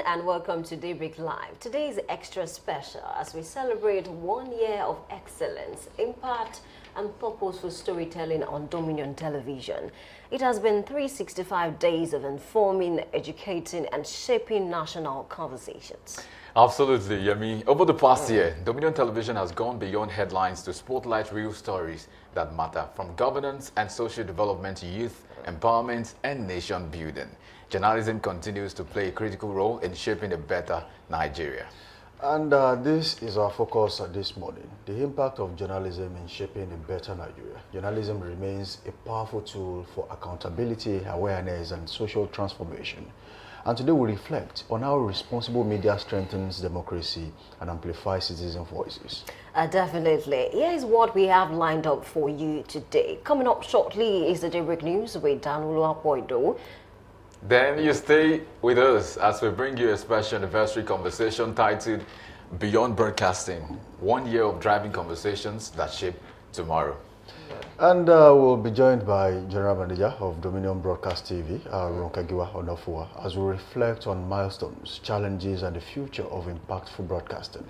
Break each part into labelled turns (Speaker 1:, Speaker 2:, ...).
Speaker 1: and welcome to Daybreak Live. Today is extra special as we celebrate 1 year of excellence, impact and purposeful storytelling on Dominion Television. It has been 365 days of informing, educating and shaping national conversations.
Speaker 2: Absolutely, Yemi. Over the past year, Dominion Television has gone beyond headlines to spotlight real stories that matter, from governance and social development to youth empowerment and nation building. Journalism continues to play a critical role in shaping a better Nigeria.
Speaker 3: And this is our focus this morning, the impact of journalism in shaping a better Nigeria. Journalism remains a powerful tool for accountability, awareness, and social transformation. And today we reflect on how responsible media strengthens democracy and amplifies citizen voices.
Speaker 1: Definitely. Here is what we have lined up for you today. Coming up shortly is the Daybreak News with Danulu Apoido.
Speaker 2: Then you stay with us as we bring you a special anniversary conversation titled Beyond Broadcasting, 1 year of driving conversations that shape tomorrow.
Speaker 3: And we'll be joined by General Manager of Dominion Broadcast TV, Ronkagiwa Onofua, as we reflect on milestones, challenges, and the future of impactful broadcasting.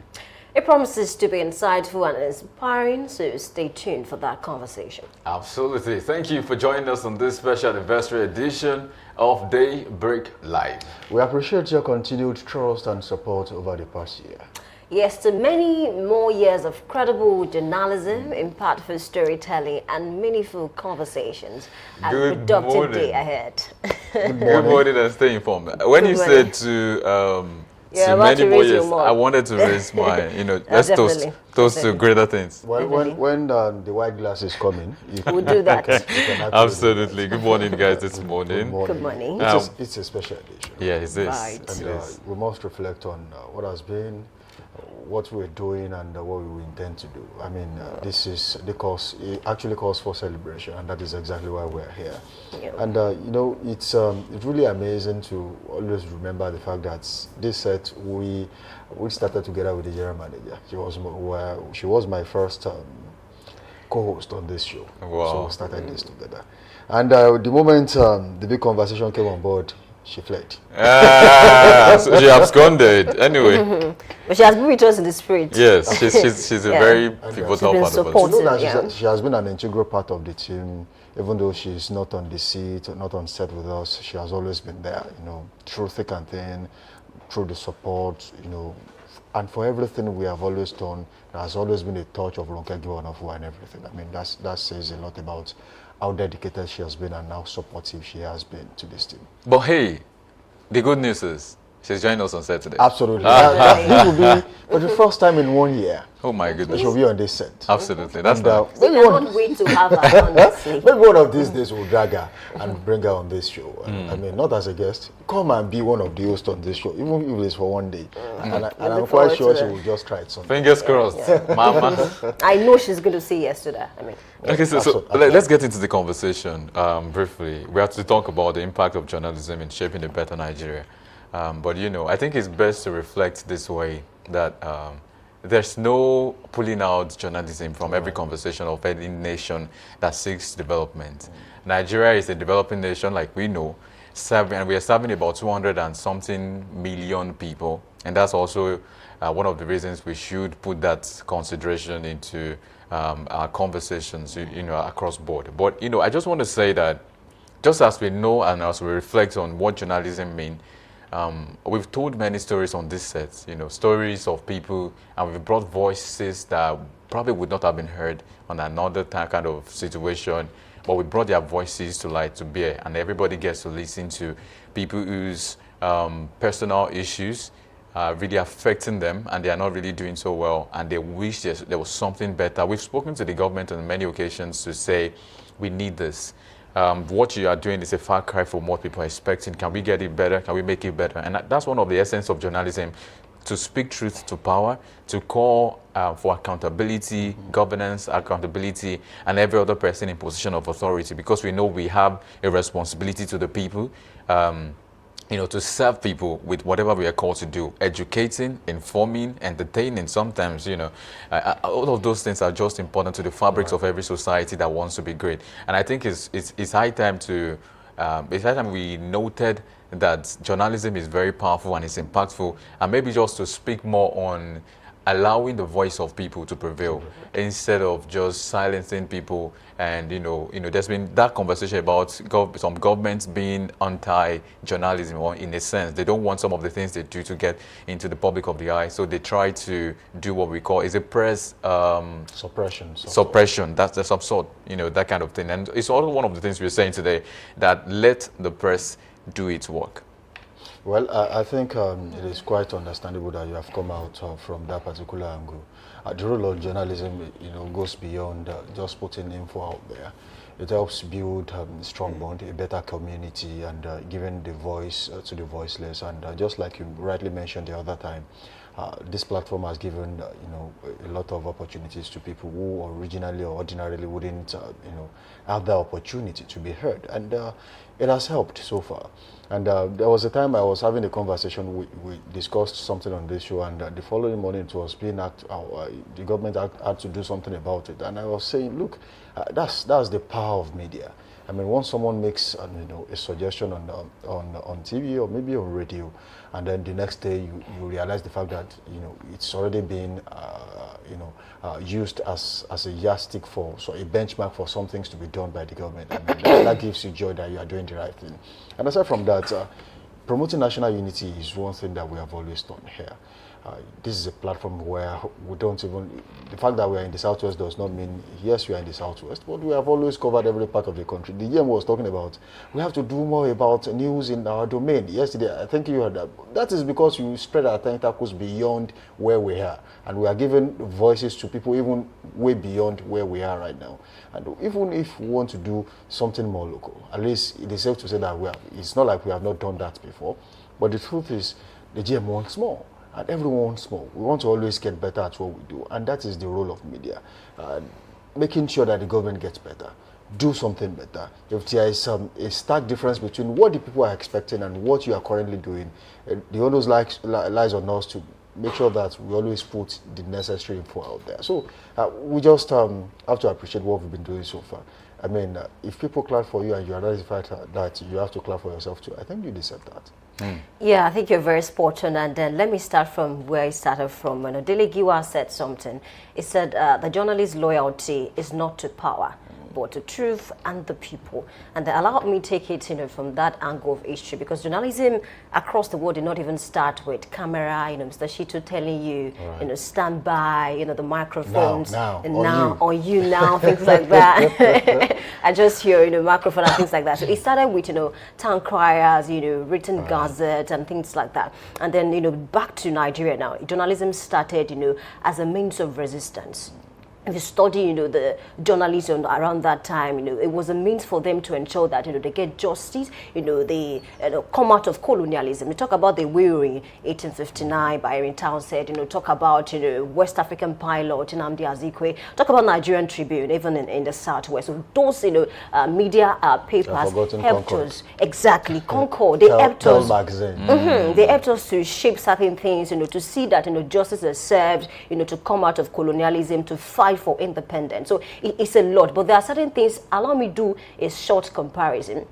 Speaker 1: It promises to be insightful and inspiring, so stay tuned for that conversation.
Speaker 2: Absolutely. Thank you for joining us on this special anniversary edition of Daybreak Live.
Speaker 3: We appreciate your continued trust and support over the past year.
Speaker 1: Yes, to many more years of credible journalism, impactful storytelling, and meaningful conversations. And
Speaker 2: Good
Speaker 1: productive
Speaker 2: morning.
Speaker 1: day ahead.
Speaker 2: Good morning and stay informed. When you said to many more years, I wanted to raise my, let's toast to greater things.
Speaker 3: Well, when the white glass is coming,
Speaker 1: we'll do that.
Speaker 2: Absolutely. Good morning, guys, this morning.
Speaker 1: Good morning.
Speaker 3: It's a special edition.
Speaker 2: Yeah, it is.
Speaker 1: Right.
Speaker 3: And we must reflect on what has been, what we're doing, and what we intend to do. I mean, this is the cause. It actually calls for celebration, and that is exactly why we're here.
Speaker 1: Yeah.
Speaker 3: And it's really amazing to always remember the fact that this set we started together with the general manager. She was my first co-host on this show.
Speaker 2: Wow.
Speaker 3: So we started this together. And the moment the big conversation came on board, she fled.
Speaker 2: So she absconded. Anyway.
Speaker 1: But she has been with us in the spirit.
Speaker 2: Yes, she's a very pivotal part of us.
Speaker 3: You know that she has been an integral part of the team, even though she's not on the seat, not on set with us. She has always been there, through thick and thin, through the support, and for everything we have always done, there has always been a touch of Ronkagiwa Onofua and everything. I mean, that says a lot about how dedicated she has been and how supportive she has been to this team.
Speaker 2: But hey, the good news is she's joining us on Saturday.
Speaker 3: Absolutely. That will be for the first time in 1 year.
Speaker 2: Oh my goodness.
Speaker 3: She'll be on this set.
Speaker 2: Absolutely. That's
Speaker 1: We cannot wait to have her, honestly.
Speaker 3: Maybe one of these days we'll drag her and bring her on this show. I mean, not as a guest. Come and be one of the hosts on this show, even if it's for 1 day. And I'm quite sure she will just try it sometime.
Speaker 2: Fingers crossed, Mama.
Speaker 1: I know she's going to say yes to that.
Speaker 2: Okay, so let's get into the conversation briefly. We have to talk about the impact of journalism in shaping a better Nigeria. But I think it's best to reflect this way, that there's no pulling out journalism from every conversation of any nation that seeks development. Nigeria is a developing nation, like we know, and we are serving about 200 and something million people. And that's also one of the reasons we should put that consideration into our conversations, across board. But, I just want to say that just as we know and as we reflect on what journalism means, we've told many stories on this set, stories of people, and we've brought voices that probably would not have been heard on another kind of situation, but we brought their voices to light, to bear, and everybody gets to listen to people whose personal issues are really affecting them, and they are not really doing so well, and they wish there was something better. We've spoken to the government on many occasions to say, we need this. What you are doing is a far cry from what people are expecting. Can we get it better? Can we make it better? And that's one of the essence of journalism, to speak truth to power, to call for accountability, governance, accountability, and every other person in position of authority, because we know we have a responsibility to the people, to serve people with whatever we are called to do, educating, informing, entertaining. Sometimes, all of those things are just important to the fabrics of every society that wants to be great. And I think it's high time to it's high time we noted that journalism is very powerful and it's impactful, and maybe just to speak more on allowing the voice of people to prevail instead of just silencing people. And there's been that conversation about some governments being anti-journalism, or in a sense they don't want some of the things they do to get into the public of the eye, so they try to do what we call press suppression. That's some sort, that kind of thing. And it's also one of the things we're saying today, that let the press do its work.
Speaker 3: Well, I think it is quite understandable that you have come out from that particular angle. The role of journalism, goes beyond just putting info out there. It helps build strong bond, a better community, and giving the voice to the voiceless. And just like you rightly mentioned the other time, this platform has given a lot of opportunities to people who originally or ordinarily wouldn't have the opportunity to be heard, and it has helped so far. And there was a time I was having a conversation, we discussed something on this show, and the following morning it was being the government had to do something about it, and I was saying, look, that's the power of media. I mean, once someone makes a suggestion on TV or maybe on radio, and then the next day you realize the fact that it's already been used as a yardstick so a benchmark for some things to be done by the government. I mean, that gives you joy that you are doing the right thing. And aside from that, promoting national unity is one thing that we have always done here. This is a platform where we don't even, the fact that we are in the Southwest does not mean, yes, we are in the Southwest, but we have always covered every part of the country. The GM was talking about, we have to do more about news in our domain. Yesterday, I think you heard that. That is because you spread our tentacles beyond where we are. And we are giving voices to people even way beyond where we are right now. And even if we want to do something more local, at least it is safe to say that it's not like we have not done that before. But the truth is, the GM wants more. And everyone wants more. We want to always get better at what we do, and that is the role of media. Making sure that the government gets better, do something better. If there is a stark difference between what the people are expecting and what you are currently doing, the onus lies on us to make sure that we always put the necessary info out there. So we just have to appreciate what we've been doing so far. I mean, if people clap for you and you are notified that you have to clap for yourself too, I think you deserve that.
Speaker 1: Yeah, I think you're very spot on. And then let me start from where I started from. When Odele Giwa said something, he said the journalist's loyalty is not to power, but to truth and the people. And allow me take it from that angle of history, because journalism across the world did not even start with camera, Mr. Shito telling you, right, stand by, the microphones, on you now, things like that. I just hear, microphone and things like that. So it started with, town criers, written gazette and things like that. And then, back to Nigeria now, journalism started, as a means of resistance. If you study, the journalism around that time, it was a means for them to ensure that, they get justice, they come out of colonialism. We talk about the Wiri, 1859 by Erin Townsend, talk about, West African pilot, Nnamdi Azikiwe, talk about Nigerian Tribune, even in the Southwest. So those, media papers helped us, exactly, Concord, they helped us, they helped us to shape certain things, to see that, justice is served, to come out of colonialism, to fight for independence. So it's a lot, but there are certain things. Allow me do a short comparison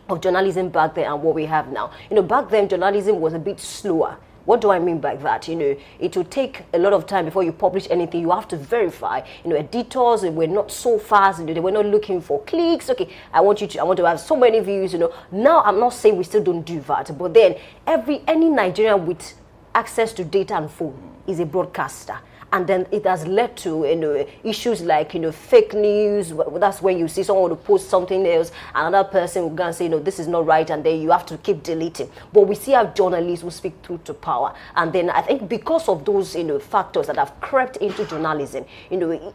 Speaker 1: of journalism back then and what we have now. Back then journalism was a bit slower. What do I mean by that? It will take a lot of time before you publish anything. You have to verify. Editors were not so fast. They were not looking for clicks. Okay, I want to have so many views. Now I'm not saying we still don't do that, but then any Nigerian with access to data and phone is a broadcaster. And then it has led to issues like fake news. That's when you see someone who post something else, another person will go and say this is not right, and then you have to keep deleting. But we see our journalists who speak truth to power, and then I think because of those factors that have crept into journalism,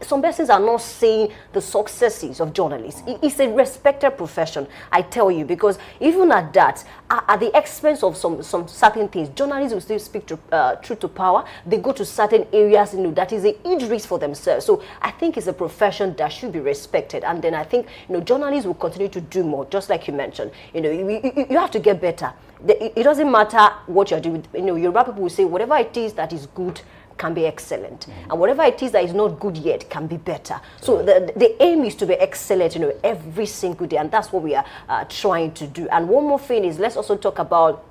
Speaker 1: some persons are not seeing the successes of journalists. It's a respected profession, I tell you, because even at that, at the expense of some certain things, journalists will still speak truth to power. They go to certain areas that is a huge risk for themselves. So I think it's a profession that should be respected. And then I think journalists will continue to do more, just like you mentioned. You have to get better. It doesn't matter what you're doing. Yoruba people will say whatever it is that is good, can be excellent. And whatever it is that is not good yet can be better. So the aim is to be excellent, every single day. And that's what we are trying to do. And one more thing is, let's also talk about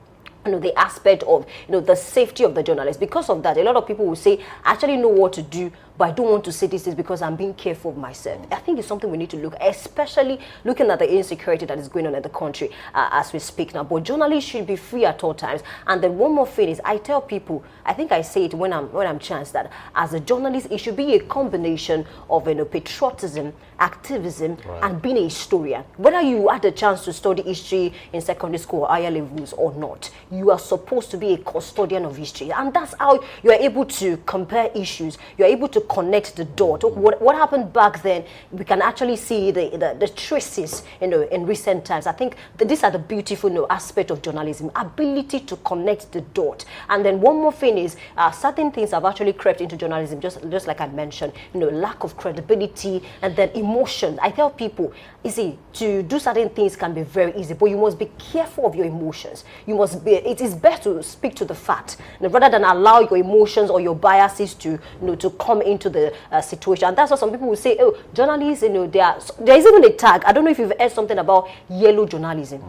Speaker 1: the aspect of the safety of the journalist. Because of that, a lot of people will say, I actually know what to do, but I don't want to say this is because I'm being careful of myself. I think it's something we need to look at, especially looking at the insecurity that is going on in the country as we speak now. But journalists should be free at all times. And then one more thing is, I tell people, I think I say it when I'm chanced, that as a journalist, it should be a combination of patriotism, activism, and being a historian. Whether you had a chance to study history in secondary school or higher levels or not, you are supposed to be a custodian of history. And that's how you are able to compare issues. You are able to connect the dot. What happened back then, we can actually see the traces, in recent times. I think these are the beautiful aspect of journalism, ability to connect the dot. And then one more thing is, certain things have actually crept into journalism, just like I mentioned, lack of credibility and then emotion. I tell people, to do certain things can be very easy, but you must be careful of your emotions. It is better to speak to the fact rather than allow your emotions or your biases to come into the situation. And that's what some people will say, oh, journalists, there is even a tag. I don't know if you've heard something about yellow journalism.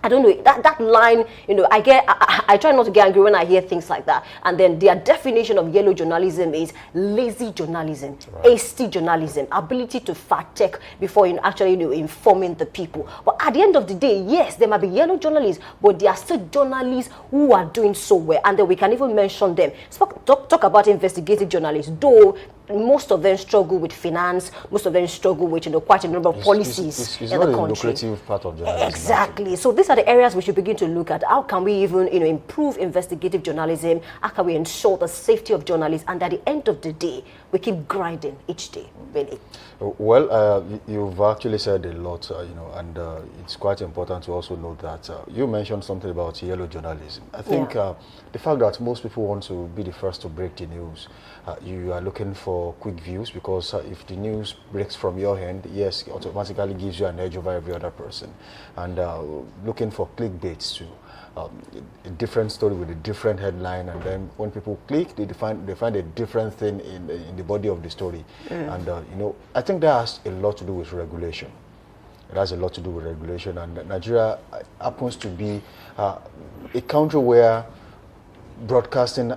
Speaker 1: I don't know, that line, I try not to get angry when I hear things like that. And then their definition of yellow journalism is lazy journalism, hasty journalism, ability to fact check before actually informing the people. But at the end of the day, yes, there might be yellow journalists, but there are still journalists who are doing so well. And then we can even mention them. Talk about investigative journalists, though most of them struggle with finance, most of them struggle with quite a number of policies in the country. It's not a lucrative part of journalism. Exactly. So these are the areas we should begin to look at. How can we even improve investigative journalism? How can we ensure the safety of journalists? And at the end of the day, we keep grinding each day, really.
Speaker 3: Well, you've actually said a lot, and it's quite important to also note that you mentioned something about yellow journalism. I think the fact that most people want to be the first to break the news, you are looking for quick views, because if the news breaks from your end, yes, it automatically gives you an edge over every other person. And looking for clickbaits too. A different story with a different headline, and then when people click, they find a different thing in the body of the story. And I think that has a lot to do with regulation. It has a lot to do with regulation, and Nigeria happens to be a country where broadcasting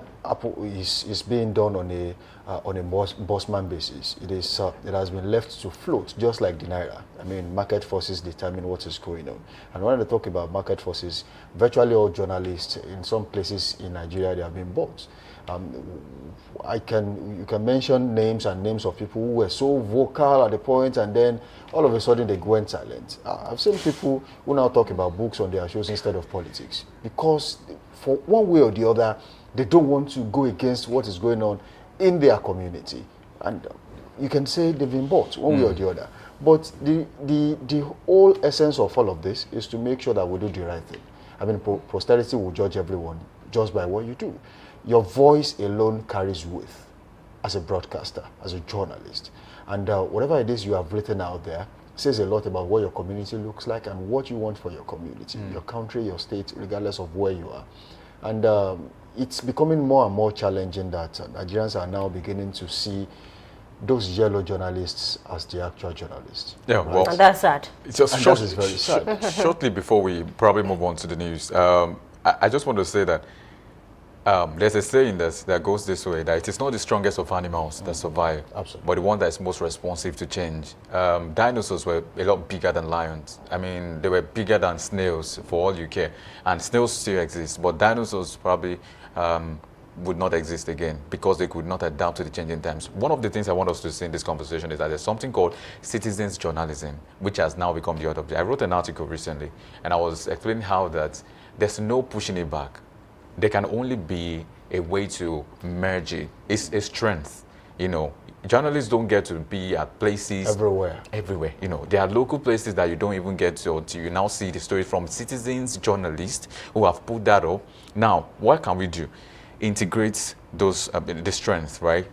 Speaker 3: is being done on a bossman basis. It has been left to float, just like the naira. I mean, market forces determine what is going on. And when they talk about market forces, virtually all journalists in some places in Nigeria, they have been bought. You can mention names of people who were so vocal at the point, and then all of a sudden they went silent. I've seen people who now talk about books on their shows instead of politics, because for one way or the other, they don't want to go against what is going on in their community. And you can say they've been bought one way or the other. But the whole essence of all of this is to make sure that we do the right thing. I mean, posterity will judge everyone just by what you do. Your voice alone carries weight as a broadcaster, as a journalist. And whatever it is you have written out there says a lot about what your community looks like and what you want for your community, your country, your state, regardless of where you are. And it's becoming more and more challenging that Nigerians are now beginning to see those yellow journalists as the actual journalists.
Speaker 2: Yeah,
Speaker 3: right?
Speaker 2: well,
Speaker 1: and that's sad.
Speaker 2: It's just
Speaker 3: that is very sad.
Speaker 2: Shortly before we probably move on to the news, I just want to say that there's a saying that goes this way, that it is not the strongest of animals that survive, but the one that is most responsive to change. Dinosaurs were a lot bigger than lions. I mean, they were bigger than snails, for all you care. And snails still exist, but dinosaurs probably would not exist again because they could not adapt to the changing times. One of the things I want us to see in this conversation is that there's something called citizens journalism, which has now become the order of the day. I wrote an article recently, and I was explaining how that there's no pushing it back. There can only be a way to merge it. It's a strength, Journalists don't get to be at places
Speaker 3: everywhere.
Speaker 2: There are local places that you don't even get to until you now see the story from citizens journalists who have put that up. Now, what can we do? Integrate those the strength, right?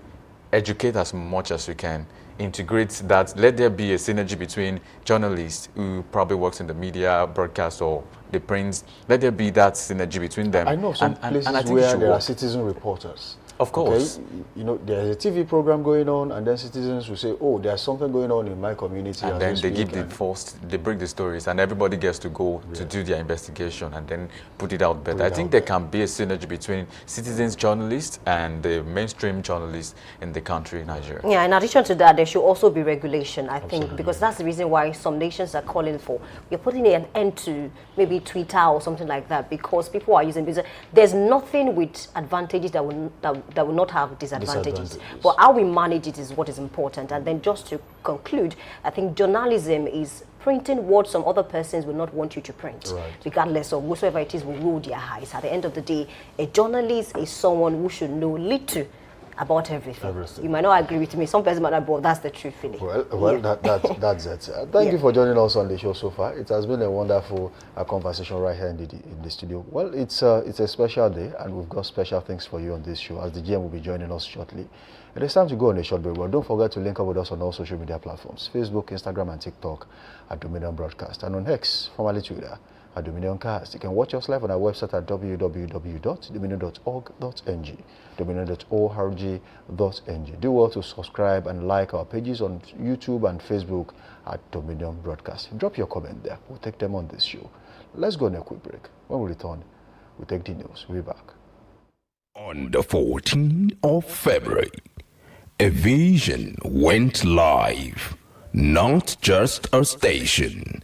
Speaker 2: Educate as much as we can. Integrate that. Let there be a synergy between journalists who probably works in the media, broadcast, or the prints. Let there be that synergy between them.
Speaker 3: I know some places where there are citizen reporters.
Speaker 2: Of course.
Speaker 3: Okay? You know, there's a TV program going on, and then citizens will say, oh, there's something going on in my community.
Speaker 2: And then they give they break the stories, and everybody gets to go to do their investigation and then put it out better. I think there can be a synergy between citizens journalists and the mainstream journalists in the country, Nigeria.
Speaker 1: Yeah, in addition to that, there should also be regulation, I think, because that's the reason why some nations are calling for, we're putting an end to maybe Twitter or something like that, because people are using business. There's nothing with advantages that will not have disadvantages. But how we manage it is what is important. And then just to conclude, I think journalism is printing what some other persons will not want you to print, regardless of whosoever it is will roll their eyes. At the end of the day, a journalist is someone who should know little about everything. You might not agree with me. Some person might not, but that's the truth, really.
Speaker 3: Well, that's it. Thank you for joining us on the show so far. It has been a wonderful conversation right here in the studio. Well, it's a special day, and we've got special things for you on this show, as the GM will be joining us shortly. It is time to go on a short break, but don't forget to link up with us on all social media platforms, Facebook, Instagram, and TikTok at Dominion Broadcast, and on X, formerly Twitter, at Dominion Cast. You can watch us live on our website at www.dominion.org.ng, dominion.org.ng. Do well to subscribe and like our pages on YouTube and Facebook at Dominion Broadcast. Drop your comment there. We'll take them on this show. Let's go on a quick break. When we return, we'll take the news. We'll be back.
Speaker 4: On the 14th of February, a vision went live. Not just a station,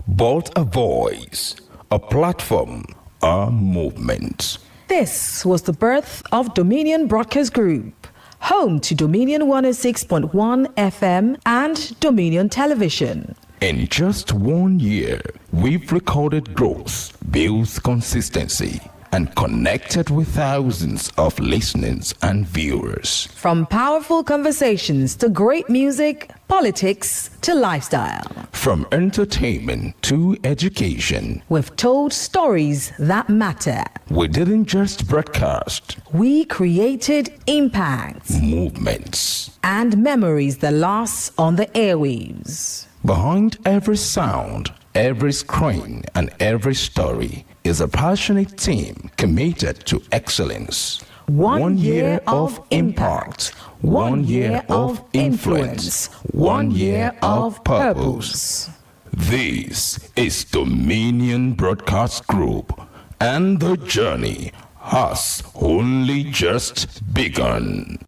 Speaker 4: but a voice, a platform, a movement.
Speaker 5: This was the birth of Dominion Broadcast Group, home to Dominion 106.1 FM and Dominion Television.
Speaker 4: In just 1 year, we've recorded growth, built consistency, and connected with thousands of listeners and viewers.
Speaker 5: From powerful conversations to great music, politics to lifestyle.
Speaker 4: From entertainment to education,
Speaker 5: we've told stories that matter.
Speaker 4: We didn't just broadcast.
Speaker 5: We created impact,
Speaker 4: movements,
Speaker 5: and memories that last on the airwaves.
Speaker 4: Behind every sound, every screen, and every story is a passionate team committed to excellence.
Speaker 5: 1 year of impact, 1 year of influence, 1 year of purpose.
Speaker 4: This is Dominion Broadcast Group, and the journey has only just begun.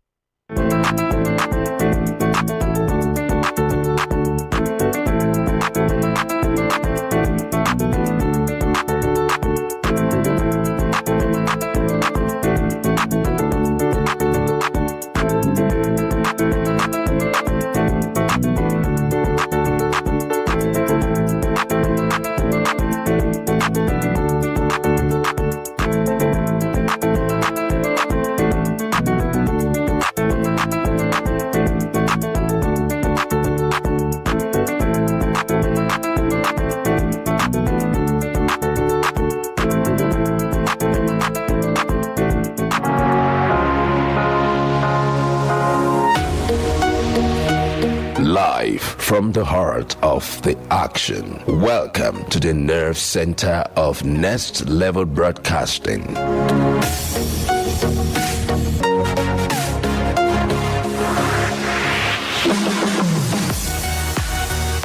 Speaker 4: Live from the heart of the action. Welcome to the nerve center of Next Level Broadcasting.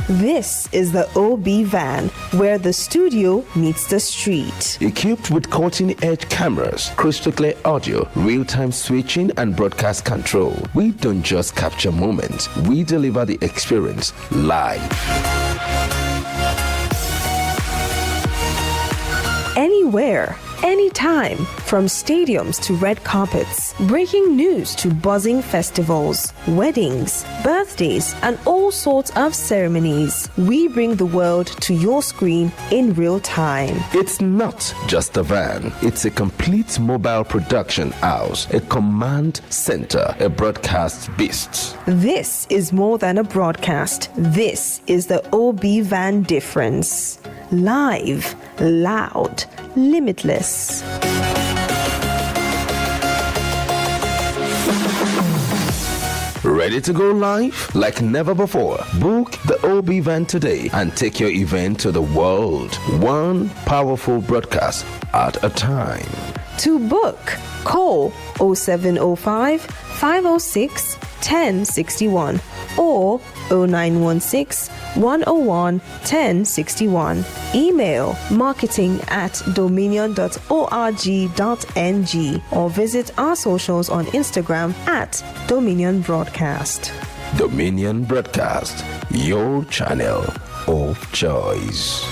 Speaker 6: This is the OB van, where the studio meets the street.
Speaker 4: Equipped with cutting-edge cameras, crystal clear audio, real-time switching, and broadcast control, we don't just capture moments, we deliver the experience live.
Speaker 6: Anywhere, anytime, from stadiums to red carpets, breaking news to buzzing festivals, weddings, birthdays, and all sorts of ceremonies. We bring the world to your screen in real time.
Speaker 4: It's not just a van, it's a complete mobile production house, a command center, a broadcast beast.
Speaker 6: This is more than a broadcast. This is the OB van difference. Live, loud, limitless.
Speaker 4: Ready to go live? Like never before. Book the OB van today and take your event to the world. One powerful broadcast at a time.
Speaker 6: To book, call 0705 506 1061 or 0916 101 1061. Email marketing@dominion.org.ng or visit our socials on Instagram @Dominion Broadcast.
Speaker 4: Dominion Broadcast, your channel of choice.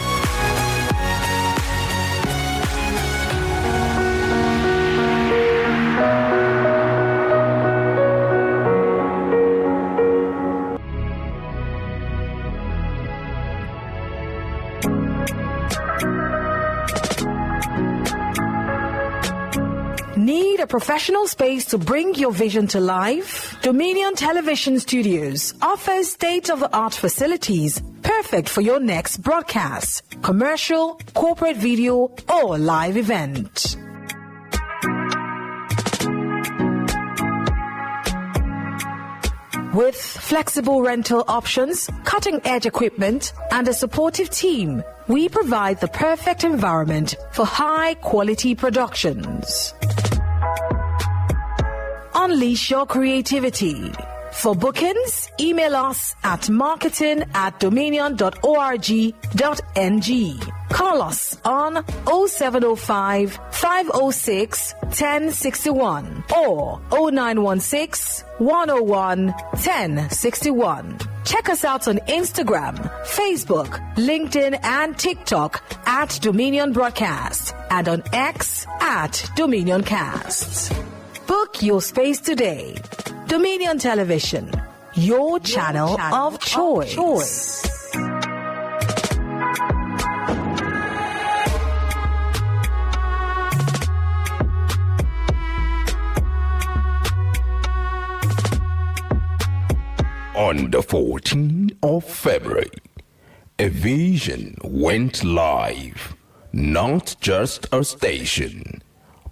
Speaker 5: Need a professional space to bring your vision to life? Dominion Television Studios offers state-of-the-art facilities perfect for your next broadcast, commercial, corporate video, or live event. With flexible rental options, cutting-edge equipment, and a supportive team, we provide the perfect environment for high-quality productions. Unleash your creativity. For bookings, email us at marketing@dominion.org.ng. Call us on 0705 506 1061 or 0916 101 1061. Check us out on Instagram, Facebook, LinkedIn, and TikTok at Dominion Broadcast and on X at Dominion Cast. Book your space today. Dominion Television, your channel of choice.
Speaker 4: On the 14th of February, a vision went live. Not just a station,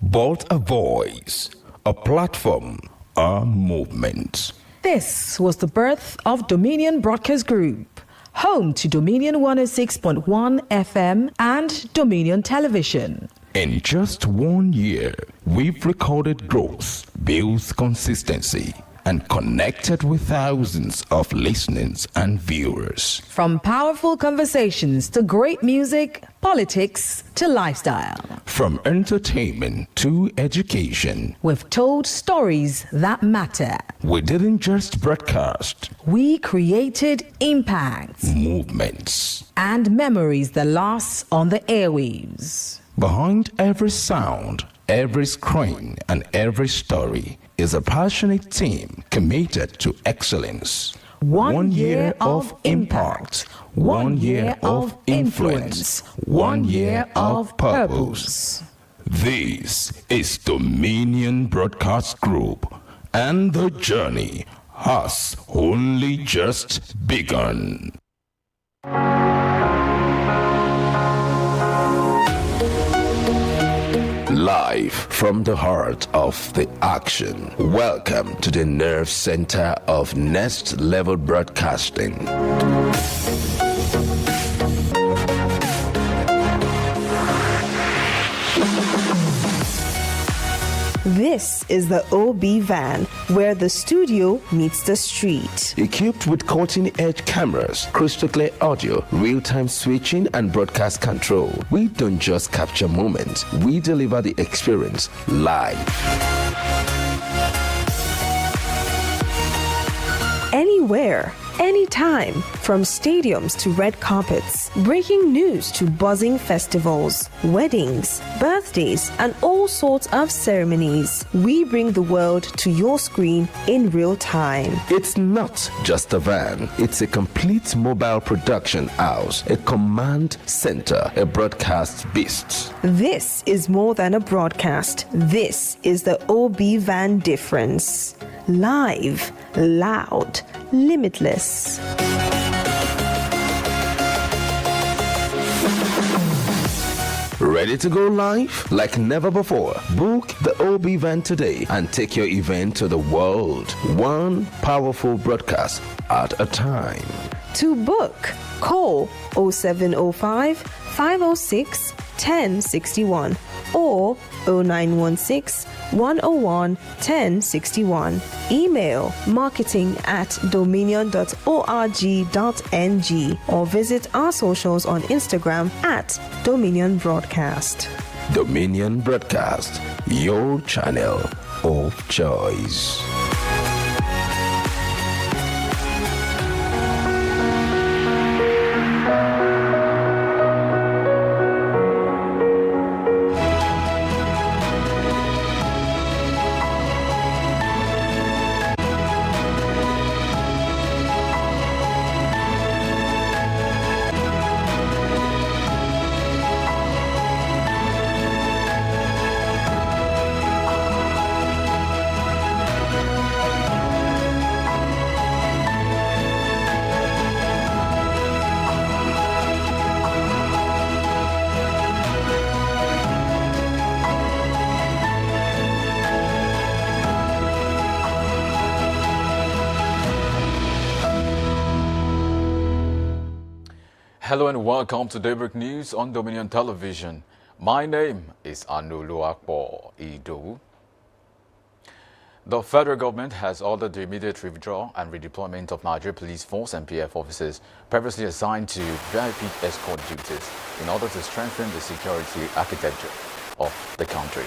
Speaker 4: but a voice, a platform, a movement.
Speaker 5: This was the birth of Dominion Broadcast Group, home to Dominion 106.1 FM and Dominion Television.
Speaker 4: In just 1 year, we've recorded growth, built consistency, and connected with thousands of listeners and viewers.
Speaker 5: From powerful conversations to great music, politics to lifestyle.
Speaker 4: From entertainment to education,
Speaker 5: We've told stories that matter.
Speaker 4: we didn't just broadcast
Speaker 5: We created impact
Speaker 4: movements.
Speaker 5: and memories that last on the airwaves.
Speaker 4: Behind every sound, every screen, and every story is a passionate team committed to excellence.
Speaker 5: 1 year of impact, 1 year of influence, 1 year of purpose.
Speaker 4: This is Dominion Broadcast Group, and the journey has only just begun. Live from the heart of the action. Welcome to the nerve center of next level broadcasting.
Speaker 6: This is the OB van, where the studio meets the street.
Speaker 4: Equipped with cutting-edge cameras, crystal clear audio, real-time switching, and broadcast control, we don't just capture moments, we deliver the experience live.
Speaker 6: Anywhere, anytime, from stadiums to red carpets, breaking news to buzzing festivals, weddings, birthdays, and all sorts of ceremonies. We bring the world to your screen in real time.
Speaker 4: It's not just a van, it's a complete mobile production house, a command center, a broadcast beast.
Speaker 6: This is more than a broadcast. This is the OB van difference. Live, loud, limitless.
Speaker 4: Ready to go live? Like never before. Book the OB van today and take your event to the world. One powerful broadcast at a time.
Speaker 6: To book, call 0705 506 1061 or 0916 101 1061. Email marketing@dominion.org.ng or visit our socials on Instagram @Dominion Broadcast.
Speaker 4: Dominion Broadcast, your channel of choice.
Speaker 2: Hello and welcome to Daybreak News on Dominion Television. My name is Anuluakpo Ido. The federal government has ordered the immediate withdrawal and redeployment of Nigeria Police Force and PF officers previously assigned to VIP escort duties in order to strengthen the security architecture of the country.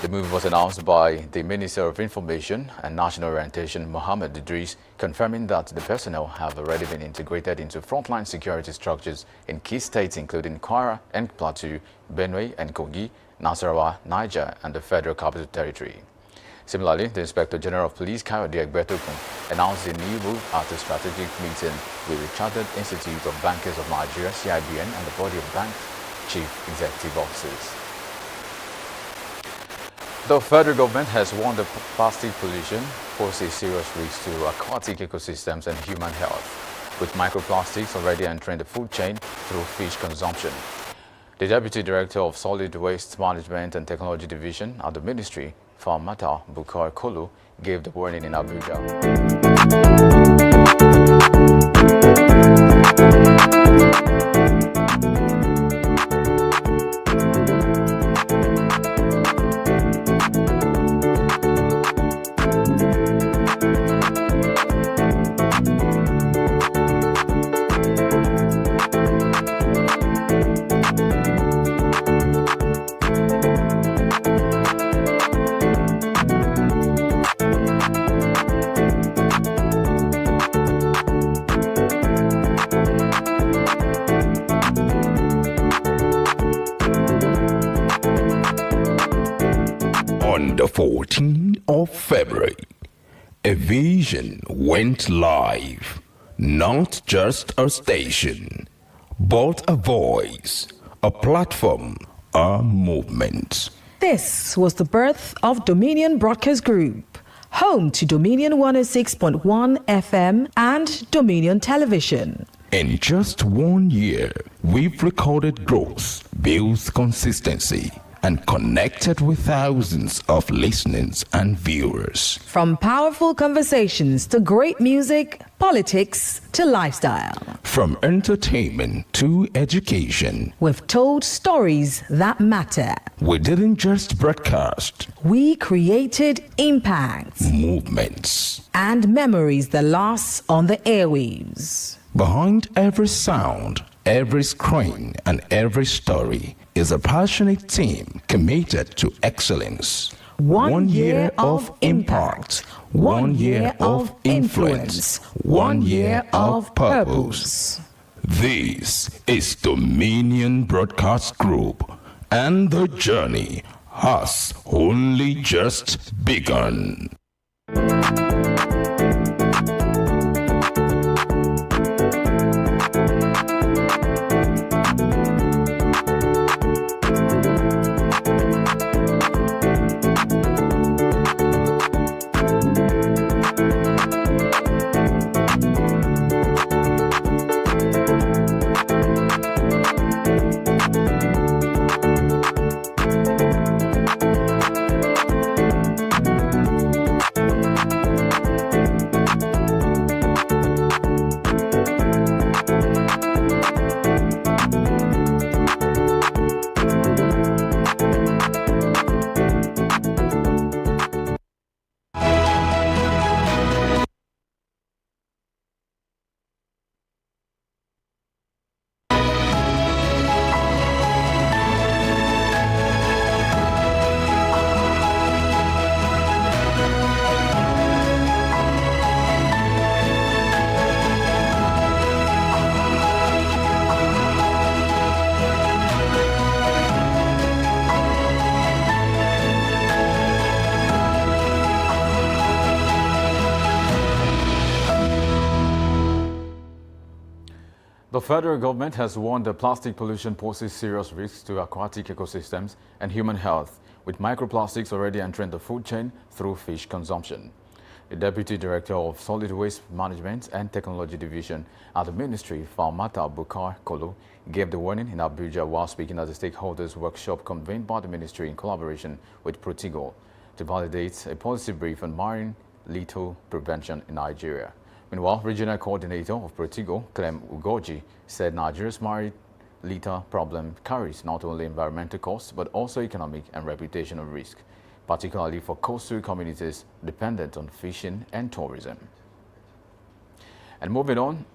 Speaker 2: The move was announced by the Minister of Information and National Orientation, Mohammed Idris, confirming that the personnel have already been integrated into frontline security structures in key states including Kwara and Plateau, Benue and Kogi, Nasarawa, Niger, and the Federal Capital Territory. Similarly, the Inspector General of Police, Kayode Egbetokun, announced the new move at a strategic meeting with the Chartered Institute of Bankers of Nigeria, CIBN, and the body of bank chief executive officers. The federal government has warned that plastic pollution poses serious risks to aquatic ecosystems and human health, with microplastics already entering the food chain through fish consumption. The Deputy Director of Solid Waste Management and Technology Division at the Ministry, Falmata Bukar Kolo, gave the warning in Abuja.
Speaker 4: On the 14th of February, a vision went live. Not just a station, but a voice, a platform, a movement.
Speaker 5: This was the birth of Dominion Broadcast Group, home to Dominion 106.1 FM and Dominion Television.
Speaker 4: In just 1 year, we've recorded growth, built consistency, and connected with thousands of listeners and viewers.
Speaker 5: From powerful conversations to great music, politics to lifestyle.
Speaker 4: From entertainment to education,
Speaker 5: We've told stories that matter.
Speaker 4: we didn't just broadcast
Speaker 5: We created impact
Speaker 4: movements.
Speaker 5: and memories that last on the airwaves.
Speaker 4: Behind every sound, every screen, and every story is a passionate team committed to excellence.
Speaker 5: 1 year of impact, 1 year of influence, 1 year of purpose.
Speaker 4: This is Dominion Broadcast Group, and the journey has only just begun.
Speaker 2: federal government has warned that plastic pollution poses serious risks to aquatic ecosystems and human health, with microplastics already entering the food chain through fish consumption. The Deputy Director of Solid Waste Management and Technology Division at the Ministry, Falmata Bukar Kolo, gave the warning in Abuja while speaking at the stakeholders workshop convened by the Ministry in collaboration with Protigo to validate a policy brief on marine lethal prevention in Nigeria. Meanwhile, Regional Coordinator of Protigo, Clem Ugoji, said Nigeria's marine lethal problem carries not only environmental costs but also economic and reputational risk, particularly for coastal communities dependent on fishing and tourism. And moving on,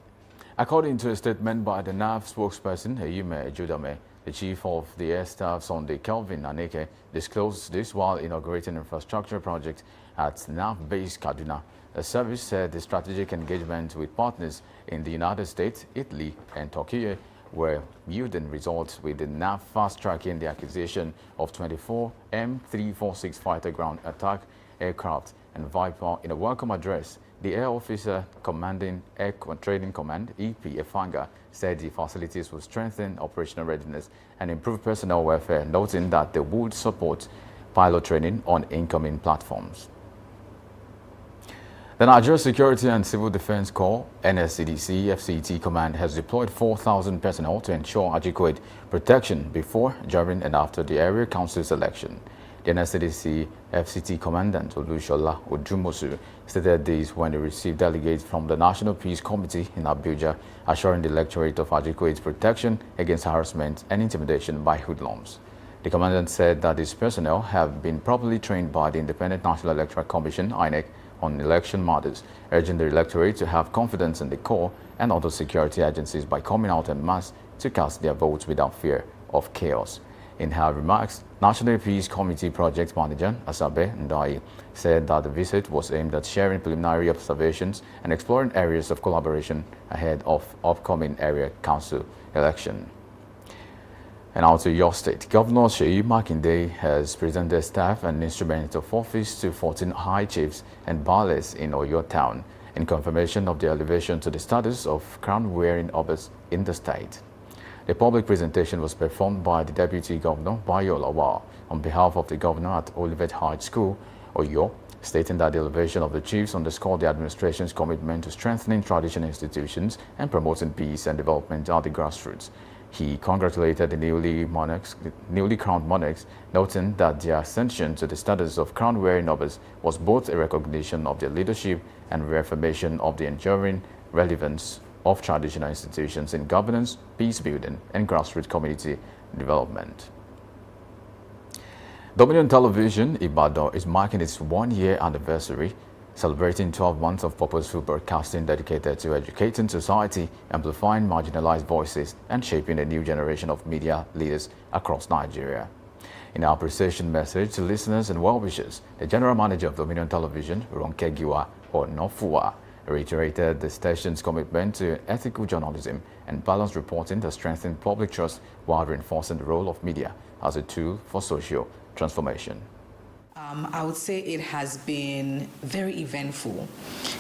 Speaker 2: according to a statement by the NAV spokesperson, Eyume Ejudame, the Chief of the Air Staff, Sunday Kelvin Aneke, disclosed this while inaugurating infrastructure project at NAV Base Kaduna. The service said the strategic engagement with partners in the United States, Italy, and Turkey were yielding results, with the NAV fast-tracking the acquisition of 24 M346 fighter ground attack aircraft and Viper. In a welcome address, the Air Officer Commanding Air Training Command, EP Efanga, said the facilities will strengthen operational readiness and improve personnel welfare, noting that they would support pilot training on incoming platforms. The Nigeria Security and Civil Defense Corps, NSCDC FCT Command, has deployed 4,000 personnel to ensure adequate protection before, during, and after the area council's election. The NSCDC FCT Commandant Olushola Ojumosu stated this when he received delegates from the National Peace Committee in Abuja, assuring the electorate of adequate protection against harassment and intimidation by hoodlums. The commandant said that his personnel have been properly trained by the Independent National Electoral Commission, INEC, on election matters, urging the electorate to have confidence in the Corps and other security agencies by coming out en masse to cast their votes without fear of chaos. In her remarks, National Peace Committee Project Manager Asabe Ndai said that the visit was aimed at sharing preliminary observations and exploring areas of collaboration ahead of upcoming area council election. And out to your state, Governor Seyi Makinde has presented staff and instruments of office to 14 high chiefs and baales in Oyo town in confirmation of the elevation to the status of crown-wearing obas in the state. The public presentation was performed by the Deputy Governor, Bayo Lawal, on behalf of the Governor at Olivet High School, Oyo, stating that the elevation of the chiefs underscored the administration's commitment to strengthening traditional institutions and promoting peace and development at the grassroots. He congratulated the newly crowned monarchs, noting that their ascension to the status of crown-wearing obas was both a recognition of their leadership and reaffirmation of the enduring relevance of traditional institutions in governance, peace building, and grassroots community development. Dominion Television Ibadan is marking its one-year anniversary, celebrating 12 months of purposeful broadcasting dedicated to educating society, amplifying marginalized voices, and shaping a new generation of media leaders across Nigeria. In our appreciation message to listeners and well-wishers, the General Manager of Dominion Television, Ronke Giwa Onofua, reiterated the station's commitment to ethical journalism and balanced reporting that strengthen public trust while reinforcing the role of media as a tool for social transformation.
Speaker 7: I would say it has been very eventful.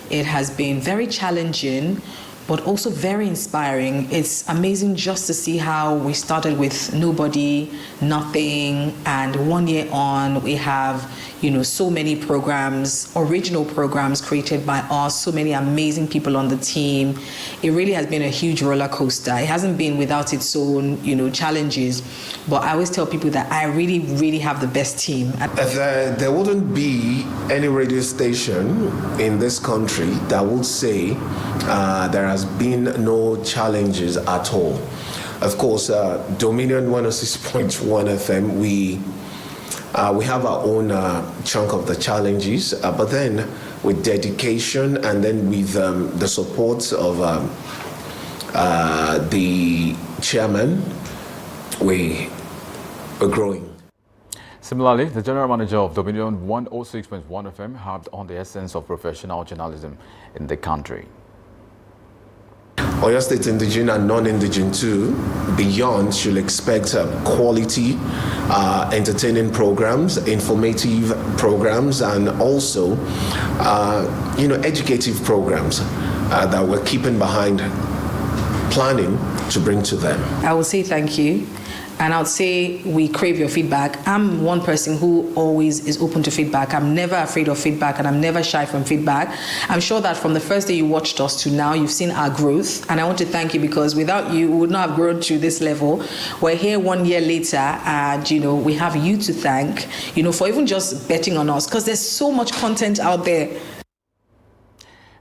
Speaker 7: It has been very challenging, but also very inspiring. It's amazing just to see how we started with nobody, nothing, and 1 year on, we have, so many programs, original programs created by us, so many amazing people on the team. It really has been a huge roller coaster. It hasn't been without its own, challenges, but I always tell people that I really, really have the best team.
Speaker 8: There wouldn't be any radio station in this country that would say there has been no challenges at all. Of course, Dominion 106.1 FM, we have our own chunk of the challenges, but then with dedication and then with the support of the chairman, we are growing.
Speaker 2: Similarly, the General Manager of Dominion 106.1 FM harped on the essence of professional journalism in the country.
Speaker 8: Oyo State indigene and non-indigene too, beyond should expect quality, entertaining programs, informative programs, and also, educative programs that we're keeping behind, planning to bring to them?
Speaker 7: I would say thank you. And I would say we crave your feedback. I'm one person who always is open to feedback. I'm never afraid of feedback and I'm never shy from feedback. I'm sure that from the first day you watched us to now, you've seen our growth. And I want to thank you because without you, we would not have grown to this level. We're here 1 year later and, we have you to thank, for even just betting on us because there's so much content out there.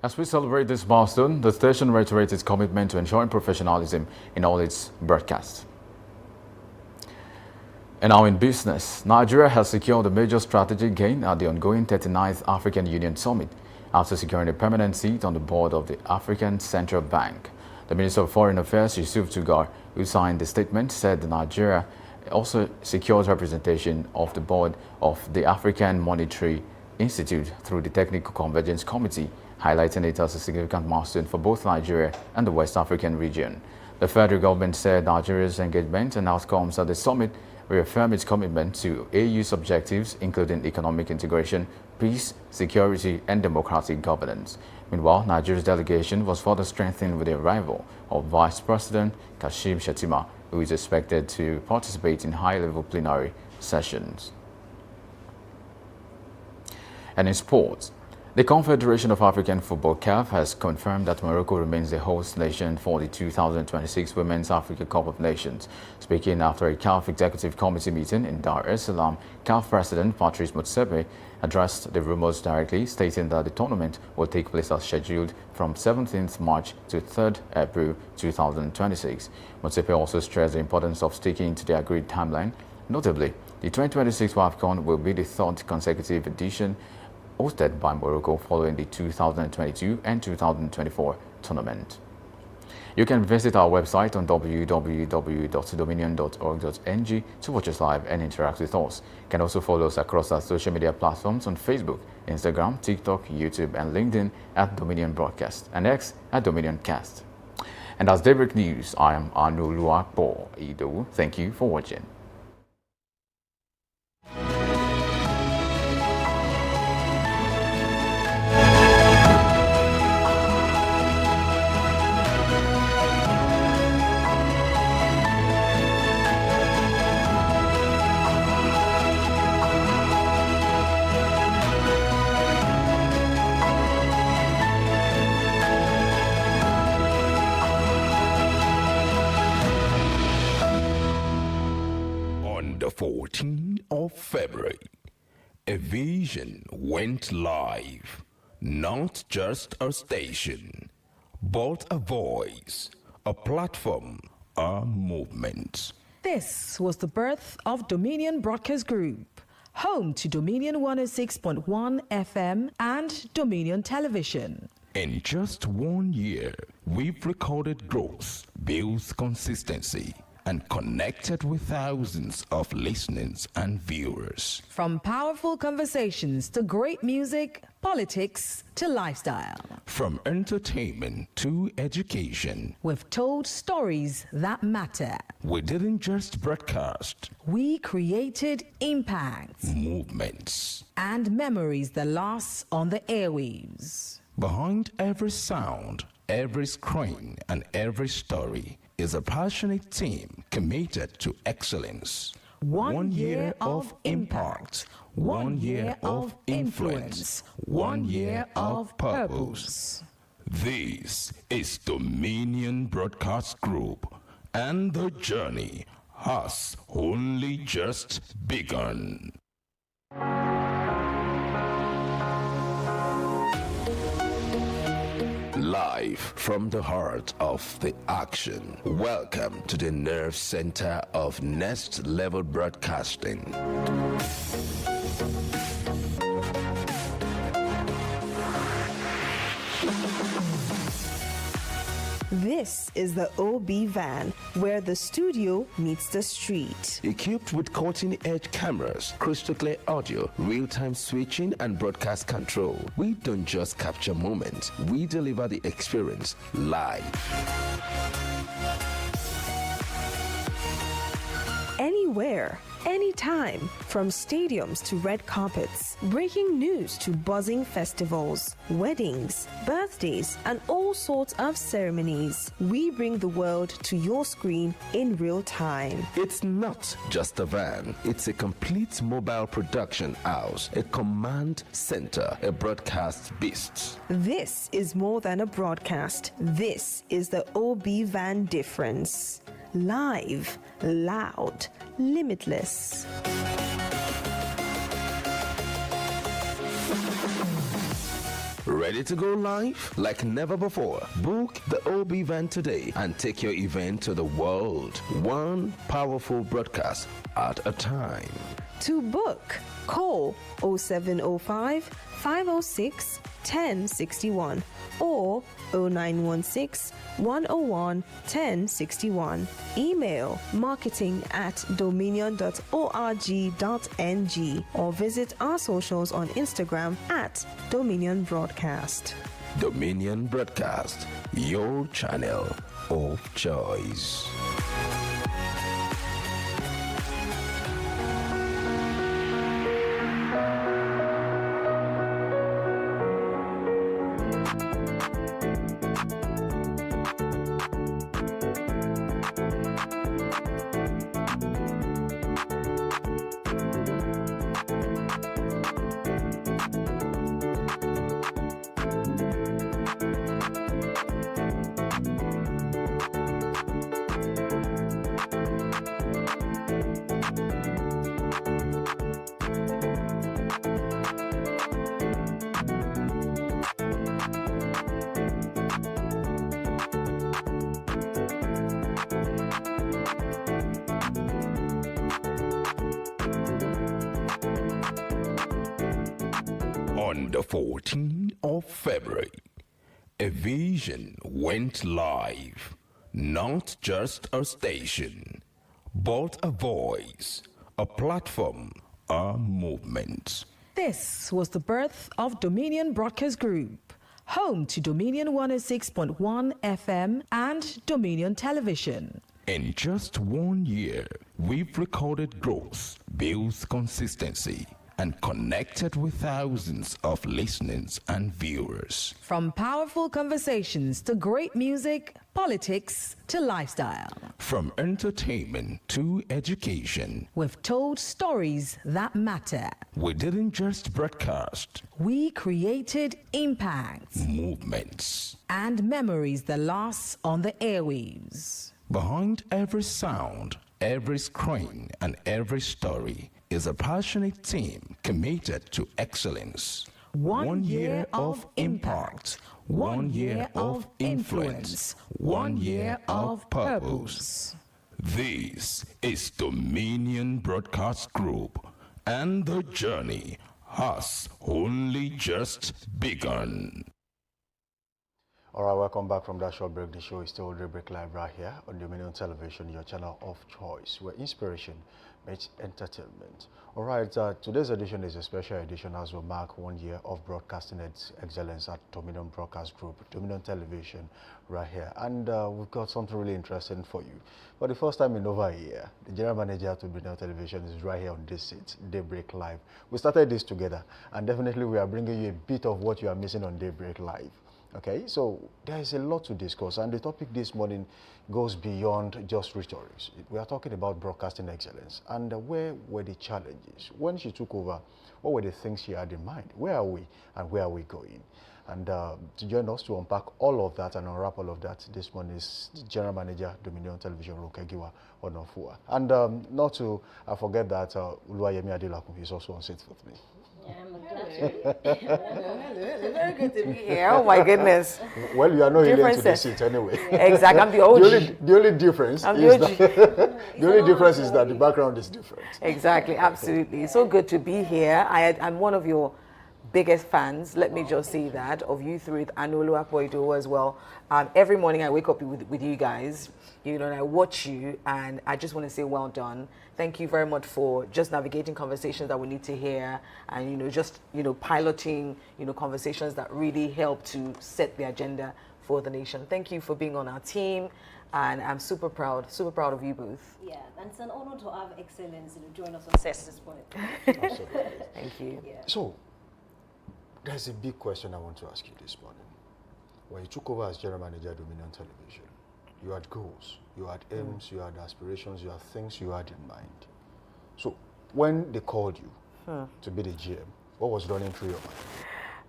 Speaker 2: As we celebrate this milestone, the station reiterates its commitment to ensuring professionalism in all its broadcasts. And now in business, Nigeria has secured a major strategic gain at the ongoing 39th African Union Summit after securing a permanent seat on the board of the African Central Bank. The Minister of Foreign Affairs, Yusuf Tugar, who signed the statement, said that Nigeria also secured representation of the board of the African Monetary Institute through the Technical Convergence Committee, highlighting it as a significant milestone for both Nigeria and the West African region. The federal government said Nigeria's engagement and outcomes at the summit reaffirm its commitment to AU's objectives, including economic integration, peace, security, and democratic governance. Meanwhile, Nigeria's delegation was further strengthened with the arrival of Vice President Kashim Shettima, who is expected to participate in high-level plenary sessions. And in sports, the Confederation of African Football (CAF) has confirmed that Morocco remains the host nation for the 2026 Women's Africa Cup of Nations. Speaking after a CAF Executive Committee meeting in Dar es Salaam, CAF President Patrice Motsepe addressed the rumors directly, stating that the tournament will take place as scheduled from 17th March to 3rd April 2026. Motsepe also stressed the importance of sticking to the agreed timeline. Notably, the 2026 WAFCON will be the third consecutive edition hosted by Morocco following the 2022 and 2024 tournament. You can visit our website on www.dominion.org.ng to watch us live and interact with us. You can also follow us across our social media platforms on Facebook, Instagram, TikTok, YouTube, and LinkedIn at Dominion Broadcast and X at Dominion Cast. And as Daybreak News, I am Anuluapo Ido. Thank you for watching.
Speaker 4: The 14th of February, a vision went live. Not just a station, but a voice, a platform, a movement.
Speaker 5: This was the birth of Dominion Broadcast Group, home to Dominion 106.1 FM and Dominion Television.
Speaker 4: In just 1 year, we've recorded growth, built consistency, and connected with thousands of listeners and viewers.
Speaker 5: From powerful conversations to great music, politics to lifestyle.
Speaker 4: From entertainment to education,
Speaker 5: We've told stories that matter.
Speaker 4: we didn't just broadcast
Speaker 5: We created impact
Speaker 4: movements.
Speaker 5: and memories that last on the airwaves.
Speaker 4: Behind every sound, every screen, and every story is a passionate team committed to excellence.
Speaker 5: 1 year of impact, 1 year of influence, 1 year of purpose.
Speaker 4: This is Dominion Broadcast Group, and the journey has only just begun. Live from the heart of the action. Welcome to the nerve center of next level broadcasting.
Speaker 6: This is the OB van, where the studio meets the street.
Speaker 4: Equipped with cutting-edge cameras, crystal clear audio, real-time switching, and broadcast control, we don't just capture moments, we deliver the experience live.
Speaker 6: Anywhere, anytime, from stadiums to red carpets, breaking news to buzzing festivals, weddings, birthdays, and all sorts of ceremonies. We bring the world to your screen in real time.
Speaker 4: It's not just a van, it's a complete mobile production house, a command center, a broadcast beast.
Speaker 6: This is more than a broadcast. This is the OB Van difference. Live, loud, limitless.
Speaker 4: Ready to go live like never before? Book the OB Van today and take your event to the world. One powerful broadcast at a time.
Speaker 6: To book, call 0705 506 1061 or 0916 101 1061. Email marketing@dominion.org.ng or visit our socials on Instagram @Dominion Broadcast.
Speaker 4: Dominion Broadcast, your channel of choice. On the 14th of February, a vision went live. Not just a station, but a voice, a platform, a movement.
Speaker 5: This was the birth of Dominion Broadcast Group, home to Dominion 106.1 FM and Dominion Television.
Speaker 4: In just 1 year, we've recorded growth, built consistency, and connected with thousands of listeners and viewers.
Speaker 5: From powerful conversations to great music, politics to lifestyle.
Speaker 4: From entertainment to education,
Speaker 5: We've told stories that matter.
Speaker 4: we didn't just broadcast
Speaker 5: We created impact
Speaker 4: movements.
Speaker 5: and memories that last on the airwaves.
Speaker 4: Behind every sound, every screen, and every story is a passionate team committed to excellence.
Speaker 5: 1 year of impact, 1 year of influence, 1 year of purpose.
Speaker 4: This is Dominion Broadcast Group, and the journey has only just begun.
Speaker 3: All right, welcome back from that short break. The show is still Daybreak Live right here on Dominion Television, your channel of choice, where inspiration meets entertainment. All right, today's edition is a special edition as we mark 1 year of broadcasting excellence at Dominion Broadcast Group, Dominion Television right here. And we've got something really interesting for you. For the first time in over a year, the general manager at Dominion Television is right here on this seat, Daybreak Live. We started this together, and definitely we are bringing you a bit of what you are missing on Daybreak Live. Okay, so there is a lot to discuss, and the topic this morning goes beyond just rhetorics. We are talking about broadcasting excellence, and where were the challenges? When she took over, what were the things she had in mind? Where are we, and where are we going? And to join us to unpack all of that and unwrap all of that this morning is General Manager, Dominion Television, Rokegiwa Onofua. And not to forget that Uluwayemi Adelakum is also on seat with me.
Speaker 9: Yeah, I'm glad to be hello. Very good to be here. Oh my goodness.
Speaker 3: Well, you are not alien to the seat anyway.
Speaker 9: Exactly. I'm the OG.
Speaker 3: The only difference
Speaker 9: I'm
Speaker 3: is
Speaker 9: the OG.
Speaker 3: that the only difference is that the background is different.
Speaker 9: Exactly. Absolutely. So good to be here. I'm one of your biggest fans. Let me just say that of you three and Oluwapoido as well. Every morning I wake up with you guys, you know, and I watch you, and I just want to say well done. Thank you very much for just navigating conversations that we need to hear, and just piloting conversations that really help to set the agenda for the nation. Thank you for being on our team. And I'm super proud of you both.
Speaker 1: Yeah, and it's an honor to have excellence join us on set this point.
Speaker 3: Absolutely.
Speaker 9: Thank you.
Speaker 1: Yeah.
Speaker 3: So, there's a big question I want to ask you this morning. When you took over as general manager of Dominion Television, you had goals, you had aims, you had aspirations, you had things you had in mind. So, when they called you to be the GM, what was running through your mind?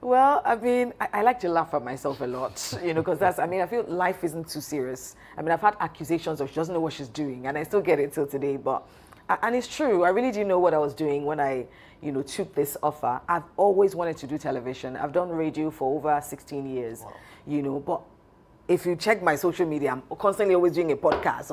Speaker 9: Well, I mean, I like to laugh at myself a lot, because I feel life isn't too serious. I mean, I've had accusations of she doesn't know what she's doing, and I still get it till today, but, and it's true, I really didn't know what I was doing when I, took this offer. I've always wanted to do television. I've done radio for over 16 years, but if you check my social media, I'm constantly always doing a podcast.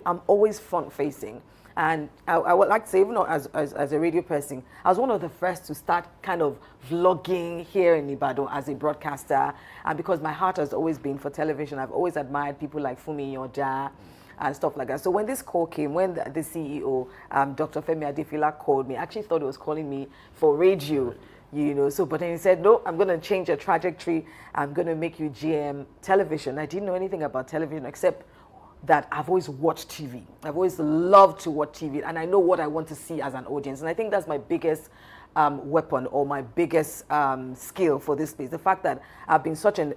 Speaker 9: I'm always front facing. And I would like to say, even as a radio person, I was one of the first to start kind of vlogging here in Ibadan as a broadcaster. And because my heart has always been for television, I've always admired people like Fumi Yoda and stuff like that. So when this call came, when the CEO, Dr. Femi Adefila, called me, I actually thought he was calling me for radio. But then he said, no, I'm going to change your trajectory. I'm going to make you GM television. I didn't know anything about television except that I've always watched TV. I've always loved to watch TV, and I know what I want to see as an audience. And I think that's my biggest weapon, or my biggest skill for this space. The fact that I've been such an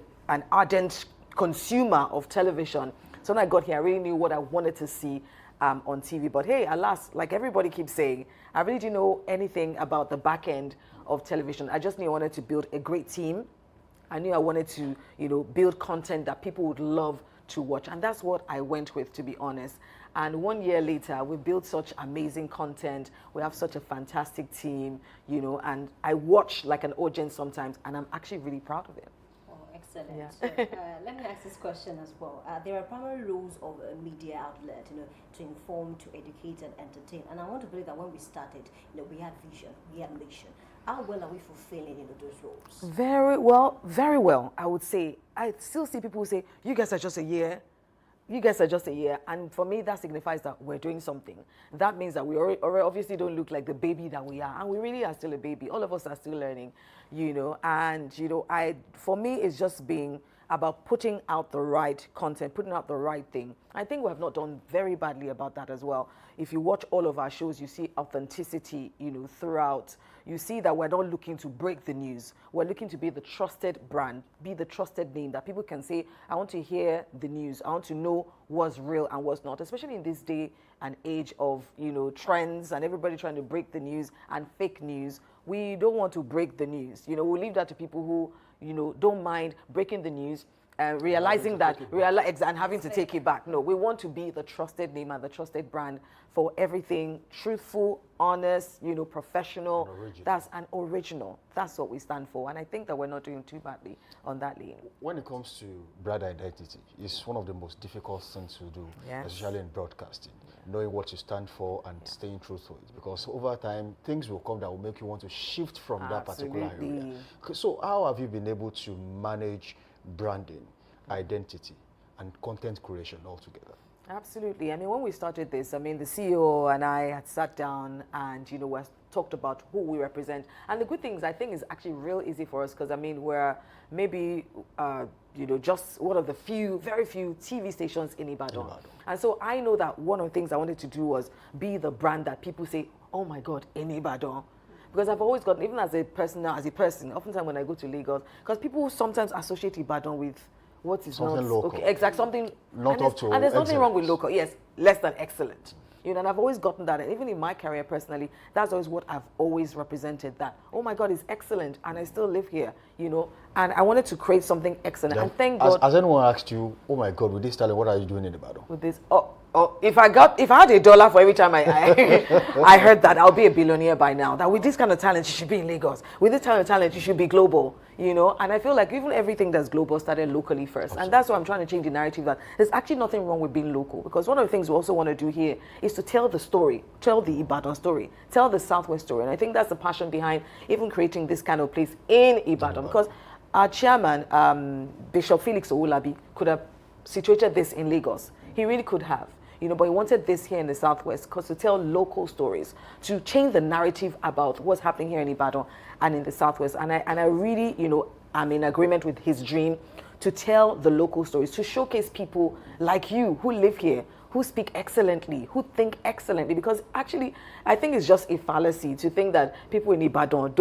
Speaker 9: ardent consumer of television. So when I got here, I really knew what I wanted to see on TV. But hey, alas, like everybody keeps saying, I really didn't know anything about the back end of television. I just knew I wanted to build a great team. I knew I wanted to, build content that people would love to watch. And that's what I went with, to be honest. And 1 year later, we built such amazing content. We have such a fantastic team, and I watch like an audience sometimes, and I'm actually really proud of it.
Speaker 1: Oh, excellent.
Speaker 9: Yeah.
Speaker 1: So, let me ask this question as well. There are primary roles of a media outlet, to inform, to educate, and entertain. And I want to believe that when we started, we had vision, we had mission. How well are we fulfilling those roles?
Speaker 9: Very well, I would say. I still see people who say, you guys are just a year. You guys are just a year. And for me, that signifies that we're doing something. That means that we obviously don't look like the baby that we are. And we really are still a baby. All of us are still learning, And, for me, it's just being about putting out the right content, putting out the right thing. I think we have not done very badly about that as well. If you watch all of our shows, you see authenticity, throughout. You see that we're not looking to break the news. We're looking to be the trusted brand, be the trusted name that people can say, I want to hear the news. I want to know what's real and what's not, especially in this day and age of, trends and everybody trying to break the news and fake news. We don't want to break the news. We'll leave that to people who, don't mind breaking the news and realizing that, and having to take it back. No, we want to be the trusted name and the trusted brand for everything truthful, honest, professional. Original. That's what we stand for. And I think that we're not doing too badly on that lane.
Speaker 3: When it comes to brand identity, it's one of the most difficult things to do, especially in broadcasting. Knowing what you stand for and staying true to it. Because over time, things will come that will make you want to shift from that particular area. So how have you been able to manage branding, identity, and content creation altogether?
Speaker 9: Absolutely. I mean, when we started this, the CEO and I had sat down and, we talked about who we represent. And the good thing is, I think, it's actually real easy for us because, we're maybe, just one of the very few TV stations in Ibadan. And so I know that one of the things I wanted to do was be the brand that people say, oh my God, in Ibadan. Because I've always gotten, even as a person, oftentimes when I go to Lagos, because people sometimes associate Ibadan with what is
Speaker 3: something
Speaker 9: not
Speaker 3: local.
Speaker 9: Okay, exact something
Speaker 3: not up to
Speaker 9: and there's nothing wrong with
Speaker 3: excellence.
Speaker 9: local. Yes, less than excellent. And I've always gotten that, and even in my career personally, that's always what I've always represented. That, oh my God, it's excellent, and I still live here. And I wanted to create something excellent.
Speaker 3: Then,
Speaker 9: and thank God.
Speaker 3: Has anyone asked you, oh my God, with this talent, what are you doing in Ibadan?
Speaker 9: With this, if I had $1 for every time I I heard that, I'll be a billionaire by now. That with this kind of talent, you should be in Lagos. With this kind of talent, you should be global. And I feel like even everything that's global started locally first. Absolutely. And that's why I'm trying to change the narrative that there's actually nothing wrong with being local. Because one of the things we also want to do here is to tell the story, tell the Ibadan story, tell the Southwest story. And I think that's the passion behind even creating this kind of place in Ibadan. Because our chairman, Bishop Felix Owolabi, could have situated this in Lagos. He really could have. But he wanted this here in the Southwest because to tell local stories, to change the narrative about what's happening here in Ibadan and in the Southwest. And I really, I'm in agreement with his dream to tell the local stories, to showcase people like you who live here, who speak excellently, who think excellently, because actually I think it's just a fallacy to think that people in Ibadan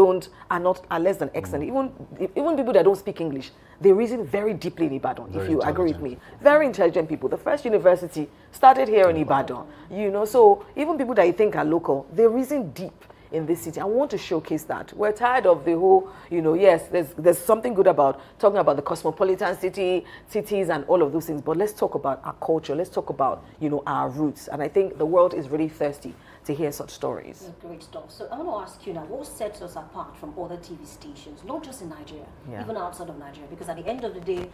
Speaker 9: are less than excellent. Even people that don't speak English, they reason very deeply in Ibadan, if you agree with me. Very intelligent people. The first university started here in Ibadan, so even people that you think are local, they reason deep in this city. I want to showcase that. We're tired of the whole, yes, there's something good about talking about the cosmopolitan cities and all of those things, but let's talk about our culture. Let's talk about, our roots. And I think the world is really thirsty to hear such stories.
Speaker 1: That's great stuff. So I want to ask you now, what sets us apart from other TV stations, not just in Nigeria, even outside of Nigeria? Because at the end of the day,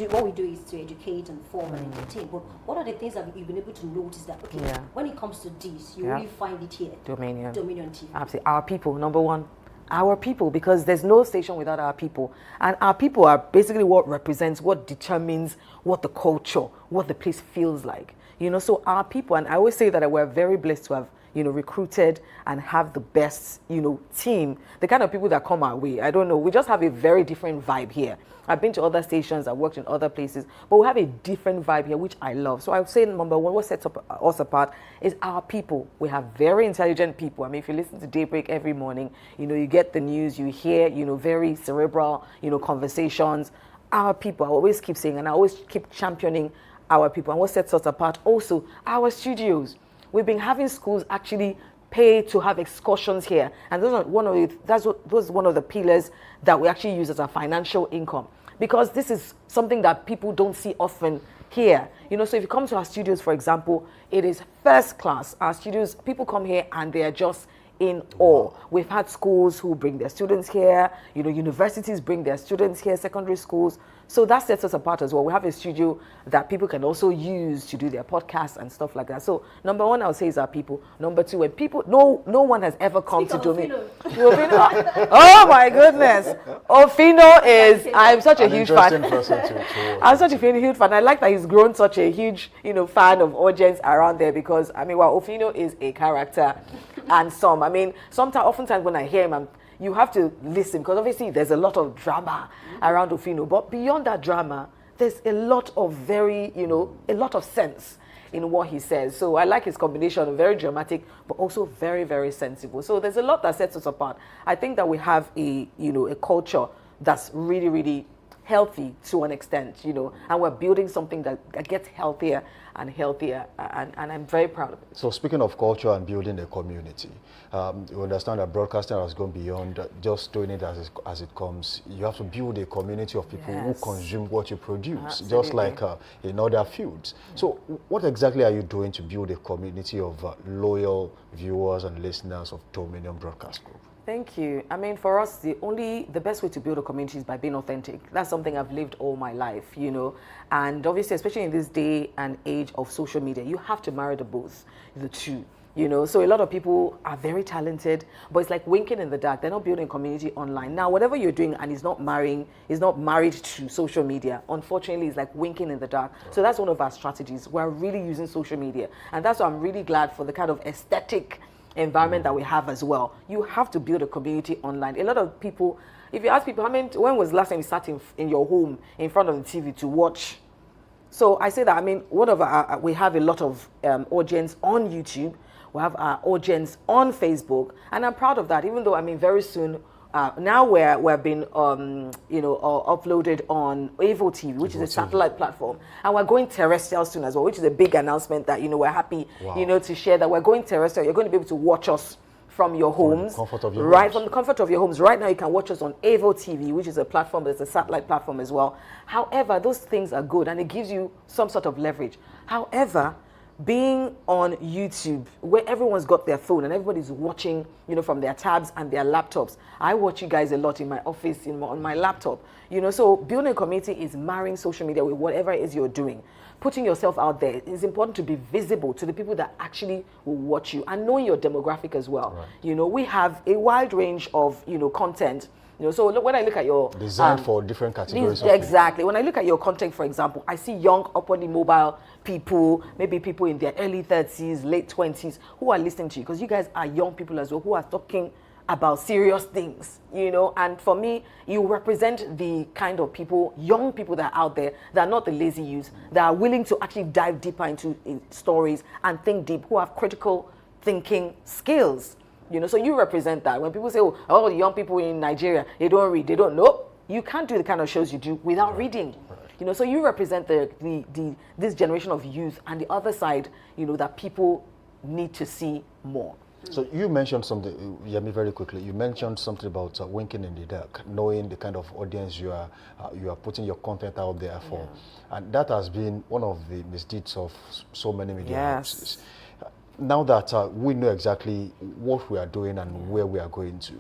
Speaker 1: what we do is to educate, inform, and entertain. But what are the things that you've been able to notice that, when it comes to this, you really find it here? Dominion TV.
Speaker 9: Absolutely. Our people, number one. Our people, because there's no station without our people. And our people are basically what represents, what determines what the culture, what the place feels like. So our people, and I always say that we're very blessed to have recruited and have the best, team, the kind of people that come our way. I don't know. We just have a very different vibe here. I've been to other stations, I've worked in other places, but we have a different vibe here, which I love. So I would say number one, what sets us apart is our people. We have very intelligent people. I mean, if you listen to Daybreak every morning, you get the news, you hear, very cerebral, conversations. Our people, I always keep saying, and I always keep championing our people. And what sets us apart also, our studios. We've been having schools actually pay to have excursions here, and those are one of the pillars that we actually use as our financial income, because this is something that people don't see often here. So if you come to our studios, for example, it is first class. Our studios, people come here and they are just in awe. We've had schools who bring their students here, universities bring their students here, secondary schools. So that sets us apart as well. We have a studio that people can also use to do their podcasts and stuff like that. So number one, I would say, is our people. Number two, when people, no one has ever come to Dominion. Oh my goodness. Ofino is, I'm such a huge fan. I'm such a huge fan. I like that he's grown such a huge, fan of audience around there, because, Ofino is a character. And oftentimes when I hear him, you have to listen, because obviously there's a lot of drama around Ofino. But beyond that drama, there's a lot of a lot of sense in what he says. So I like his combination of very dramatic, but also very, very sensible. So there's a lot that sets us apart. I think that we have a culture that's really, really healthy to an extent, and we're building something that gets healthier and healthier, and I'm very proud of it.
Speaker 3: So speaking of culture and building a community, you understand that broadcasting has gone beyond just doing it as it comes. You have to build a community of people who consume what you produce, just like in other fields. So what exactly are you doing to build a community of loyal viewers and listeners of Dominion Broadcast Group?
Speaker 9: Thank you. For us, the best way to build a community is by being authentic. That's something I've lived all my life, and obviously, especially in this day and age of social media, you have to marry the two. So a lot of people are very talented, but it's like winking in the dark. They're not building a community online. Now, whatever you're doing and is not married to social media, unfortunately, it's like winking in the dark. So that's one of our strategies. We're really using social media, and that's why I'm really glad for the kind of aesthetic environment that we have as well. You have to build a community online. A lot of people, if you ask people, when was the last time you sat in your home in front of the TV to watch? So I say that, we have a lot of audience on YouTube. We have our audience on Facebook, and I'm proud of that, even though, very soon, now we're being uploaded on Evo TV, which is a satellite platform, and we're going terrestrial soon as well, which is a big announcement that we're happy to share that we're going terrestrial. You're going to be able to watch us from your homes, from the comfort of your homes. Right now, you can watch us on Evo TV, which is a platform that's a satellite platform as well. However, those things are good, and it gives you some sort of leverage. However, being on YouTube, where everyone's got their phone and everybody's watching, from their tabs and their laptops. I watch you guys a lot in my office, on my laptop. So building a community is marrying social media with whatever it is you're doing. Putting yourself out there. It's important to be visible to the people that actually will watch you, and knowing your demographic as well. Right. We have a wide range of, content. So look, when I look at your
Speaker 3: designed for different categories.
Speaker 9: Exactly. When I look at your content, for example, I see young, upwardly mobile people, maybe people in their early 30s, late 20s, who are listening to you, because you guys are young people as well, who are talking about serious things, you know. And for me, you represent the kind of people, young people that are out there, that are not the lazy youth, that are willing to actually dive deeper into stories and think deep, who have critical thinking skills, you know. So you represent that. When people say, oh, the young people in Nigeria, they don't read, they don't know, you can't do the kind of shows you do without reading. You know, so you represent this generation of youth, and the other side, you know, that people need to see more.
Speaker 3: So you mentioned something, Yemi, very quickly. You mentioned something about winking in the dark, knowing the kind of audience you are putting your content out there for, and that has been one of the misdeeds of so many media houses. Now that we know exactly what we are doing and where we are going to,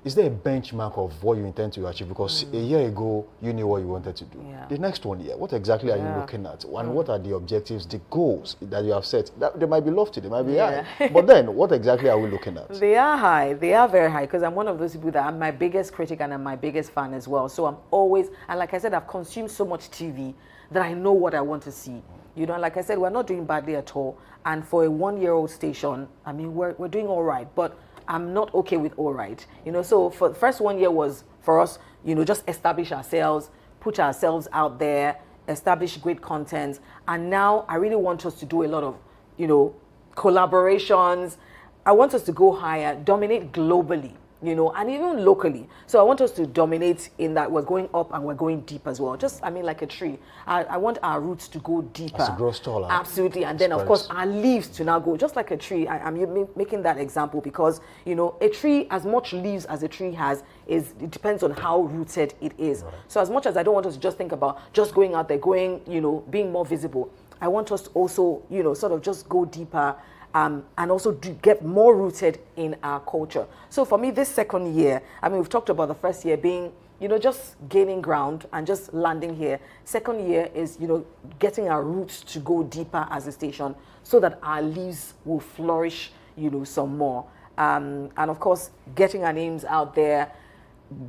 Speaker 3: is there a benchmark of what you intend to achieve? Because a year ago, you knew what you wanted to do. The next 1 year, what exactly are you looking at? And what are the objectives, the goals that you have set? They might be lofty, they might be high. But then, what exactly are we looking at?
Speaker 9: They are high. They are very high, because I'm one of those people that I'm my biggest critic and I'm my biggest fan as well. So I'm always, and like I said, I've consumed so much TV that I know what I want to see. You know, like I said, we're not doing badly at all. And for a 1-year-old station, I mean, we're doing all right. But I'm not okay with all right. You know, so for the first 1 year was for us, you know, just establish ourselves, put ourselves out there, establish great content. And now I really want us to do a lot of, you know, collaborations. I want us to go higher, dominate globally, you know, and even locally. So I want us to dominate in that we're going up and we're going deep as well. Just, I mean, like a tree. I want our roots to go deeper.
Speaker 3: As it grows taller.
Speaker 9: Absolutely. And then, of course, our leaves to now go just like a tree. I'm making that example because, you know, a tree, as much leaves as a tree has, it depends on how rooted it is. Right. So as much as I don't want us to just think about just going out there, going, you know, being more visible, I want us to also, you know, sort of just go deeper, and also get more rooted in our culture. So for me, this second year, I mean, we've talked about the first year being, you know, just gaining ground and just landing here. Second year is, you know, getting our roots to go deeper as a station so that our leaves will flourish, you know, some more. And of course, getting our names out there,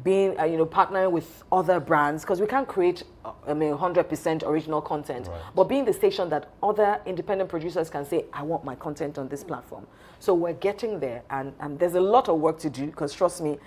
Speaker 9: being, you know, partnering with other brands, because we can't create, I mean, 100% original content, but being the station that other independent producers can say, I want my content on this platform. So we're getting there, and there's a lot of work to do, because trust me,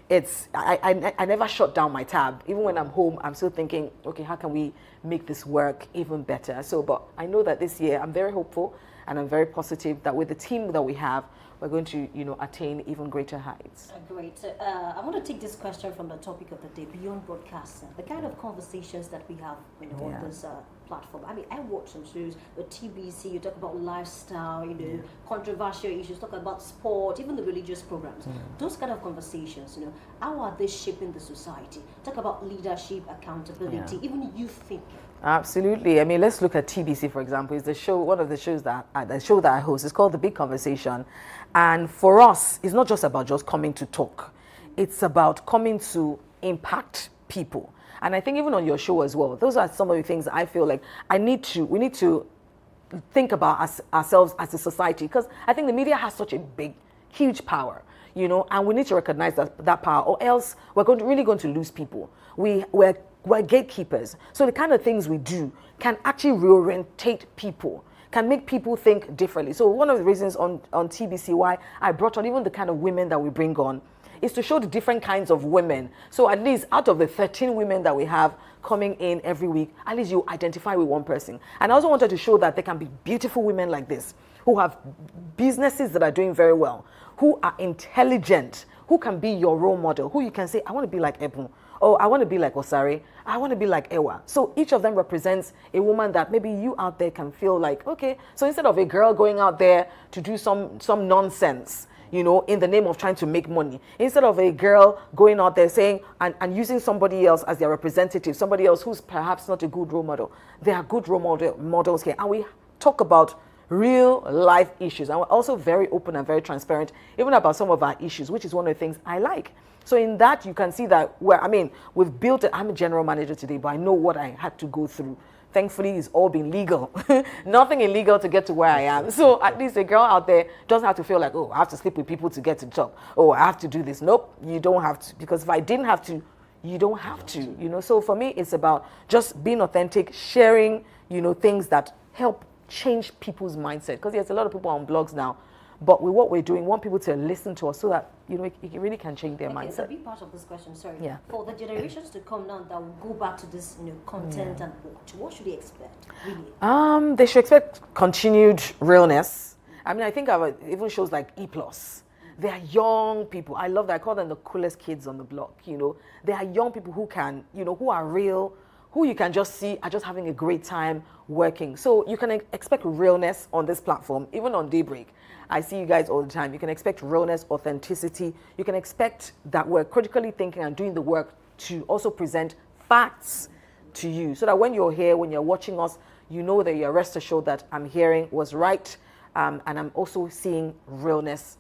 Speaker 9: I never shut down my tab. Even when I'm home, I'm still thinking, okay, how can we make this work even better? So, but I know that this year, I'm very hopeful, and I'm very positive that with the team that we have, we're going to, you know, attain even greater heights.
Speaker 1: Great. I want to take this question from the topic of the day, beyond broadcasting. The kind of conversations that we have, you know, on this platform. I mean, I watch some shows, the TBC, you talk about lifestyle, you know, controversial issues, talk about sport, even the religious programs. Those kind of conversations, you know, how are they shaping the society? Talk about leadership, accountability, even youth thinking.
Speaker 9: Absolutely. I mean, let's look at TBC, for example. It's the show, one of the shows that I host. It's called The Big Conversation. And for us, it's not just about just coming to talk. It's about coming to people. And I think even on your show as well, those are some of the things I feel like we need to think about ourselves as a society, because I think the media has such a huge power, you know, and we need to recognize that power, or else we're really going to lose people. We're gatekeepers. So the kind of things we do can actually reorientate people, can make people think differently. So one of the reasons on TBC why I brought on even the kind of women that we bring on is to show the different kinds of women. So at least out of the 13 women that we have coming in every week, at least you identify with one person. And I also wanted to show that there can be beautiful women like this, who have businesses that are doing very well, who are intelligent, who can be your role model, who you can say, I want to be like Ebun, oh, I want to be like Osari, I want to be like Ewa. So each of them represents a woman that maybe you out there can feel like, okay, so instead of a girl going out there to do some nonsense, you know, in the name of trying to make money, instead of a girl going out there saying and using somebody else as their representative, somebody else who's perhaps not a good role model, there are good role models here. And we talk about real life issues. And we're also very open and very transparent, even about some of our issues, which is one of the things I like. So in that, you can see that, we've built it. I'm a general manager today, but I know what I had to go through. Thankfully, it's all been legal. Nothing illegal to get to where I am. So at least a girl out there doesn't have to feel like, oh, I have to sleep with people to get to the job. Oh, I have to do this. Nope, you don't have to. Because if I didn't have to, you don't have to. You know. So for me, it's about just being authentic, sharing, you know, things that help change people's mindset. Because there's a lot of people on blogs now. But with what we're doing, we want people to listen to us so that, you know, it really can change their
Speaker 1: Okay,
Speaker 9: mindset.
Speaker 1: so a big part of this question, sorry.
Speaker 9: Yeah.
Speaker 1: For the generations to come now that will go back to this, you know, content and watch, what should they expect, really?
Speaker 9: They should expect continued realness. I mean, I think of even shows like E+. They are young people. I love that. I call them the coolest kids on the block, you know. They are young people who can, you know, who are real, who you can just see are just having a great time working. So you can expect realness on this platform, even on Daybreak. I see you guys all the time. You can expect realness, authenticity. You can expect that we're critically thinking and doing the work to also present facts to you, so that when you're here, when you're watching us, you know that you're rest assured that I'm hearing was right, and I'm also seeing realness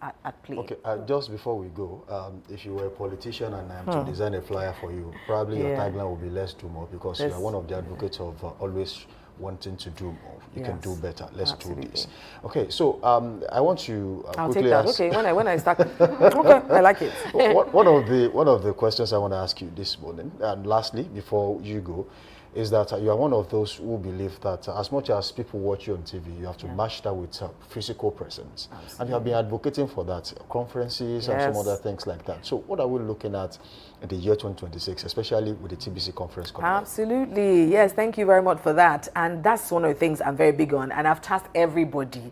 Speaker 9: at play.
Speaker 3: Okay, just before we go, if you were a politician and I am to design a flyer for you, probably your tagline will be less do more, because you are one of the advocates of always wanting to do more. You can do better. Let's do this. Okay, so I want to
Speaker 9: I'll
Speaker 3: quickly
Speaker 9: take that.
Speaker 3: ask.
Speaker 9: Okay, when I start, okay, I like it.
Speaker 3: one of the questions I want to ask you this morning, and lastly, before you go, is that you are one of those who believe that as much as people watch you on TV, you have to match that with physical presence. Absolutely. And you have been advocating for that, conferences and some other things like that. So what are we looking at in the year 2026, especially with the TBC conference coming up?
Speaker 9: Absolutely. Yes, thank you very much for that. And that's one of the things I'm very big on. And I've tasked everybody,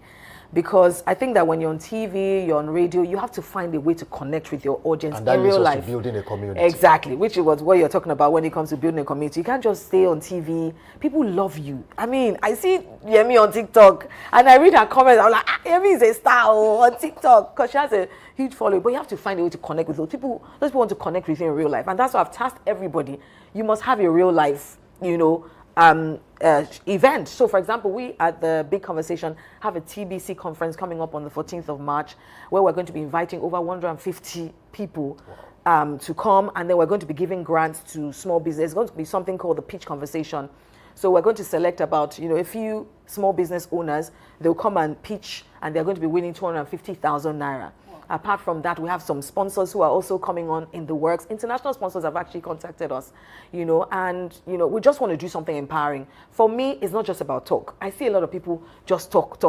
Speaker 9: because I think that when you're on TV, you're on radio, you have to find a way to connect with your audience
Speaker 3: and that
Speaker 9: in real
Speaker 3: leads us
Speaker 9: life.
Speaker 3: to building a community.
Speaker 9: Exactly, which is what you're talking about when it comes to building a community. You can't just stay on TV. People love you. I mean, I see Yemi on TikTok, and I read her comments. I'm like, Yemi is a star on TikTok, because she has a huge following. But you have to find a way to connect with those people. Those people want to connect with you in real life, and that's why I've tasked everybody. You must have a real life, you know, event. So for example, we at the Big Conversation have a TBC conference coming up on the 14th of March, where we're going to be inviting over 150 people to come, and then we're going to be giving grants to small business. There's going to be something called the Pitch Conversation. So we're going to select about, you know, a few small business owners. They'll come and pitch, and they're going to be winning 250,000 naira. Apart from that, we have some sponsors who are also coming on in the works. International sponsors have actually contacted us, you know, and, you know, we just want to do something empowering. For me, it's not just about talk. I see a lot of people just talk.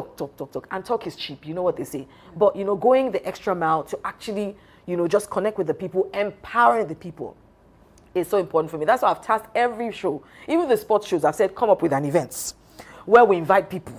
Speaker 9: And talk is cheap, you know what they say. But, you know, going the extra mile to actually, you know, just connect with the people, empowering the people is so important for me. That's why I've tasked every show, even the sports shows, I've said, come up with an event where we invite people.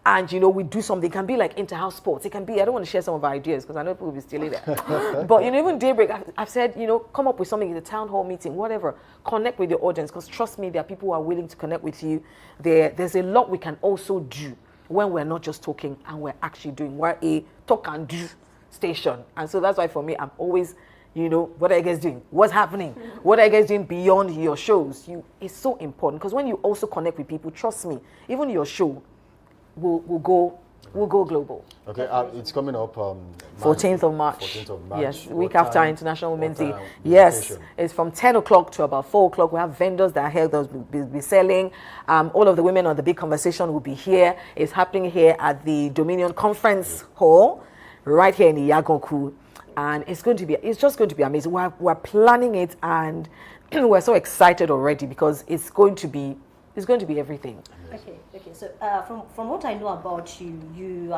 Speaker 9: And, you know, we do something. It can be like inter-house sports. It can be, I don't want to share some of our ideas because I know people will be stealing that. But, you know, even Daybreak, I've said, you know, come up with something in the town hall meeting, whatever. Connect with your audience, because trust me, there are people who are willing to connect with you. There's a lot we can also do when we're not just talking and we're actually doing. We're a talk and do station. And so that's why for me, I'm always, you know, what are you guys doing? What's happening? What are you guys doing beyond your shows? It's so important, because when you also connect with people, trust me, even your show, We'll go global.
Speaker 3: Okay, it's coming up
Speaker 9: 14th of March.
Speaker 3: 14th of March.
Speaker 9: Yes, week after International Women's Day. Yes, it's from 10 o'clock to about 4 o'clock. We have vendors that are here that will be selling. All of the women on the Big Conversation will be here. It's happening here at the Dominion Conference Hall, right here in Iyaganku. And it's just going to be amazing. We're planning it, and we're so excited already, because it's going to be everything.
Speaker 1: Okay. So from what I know about you, you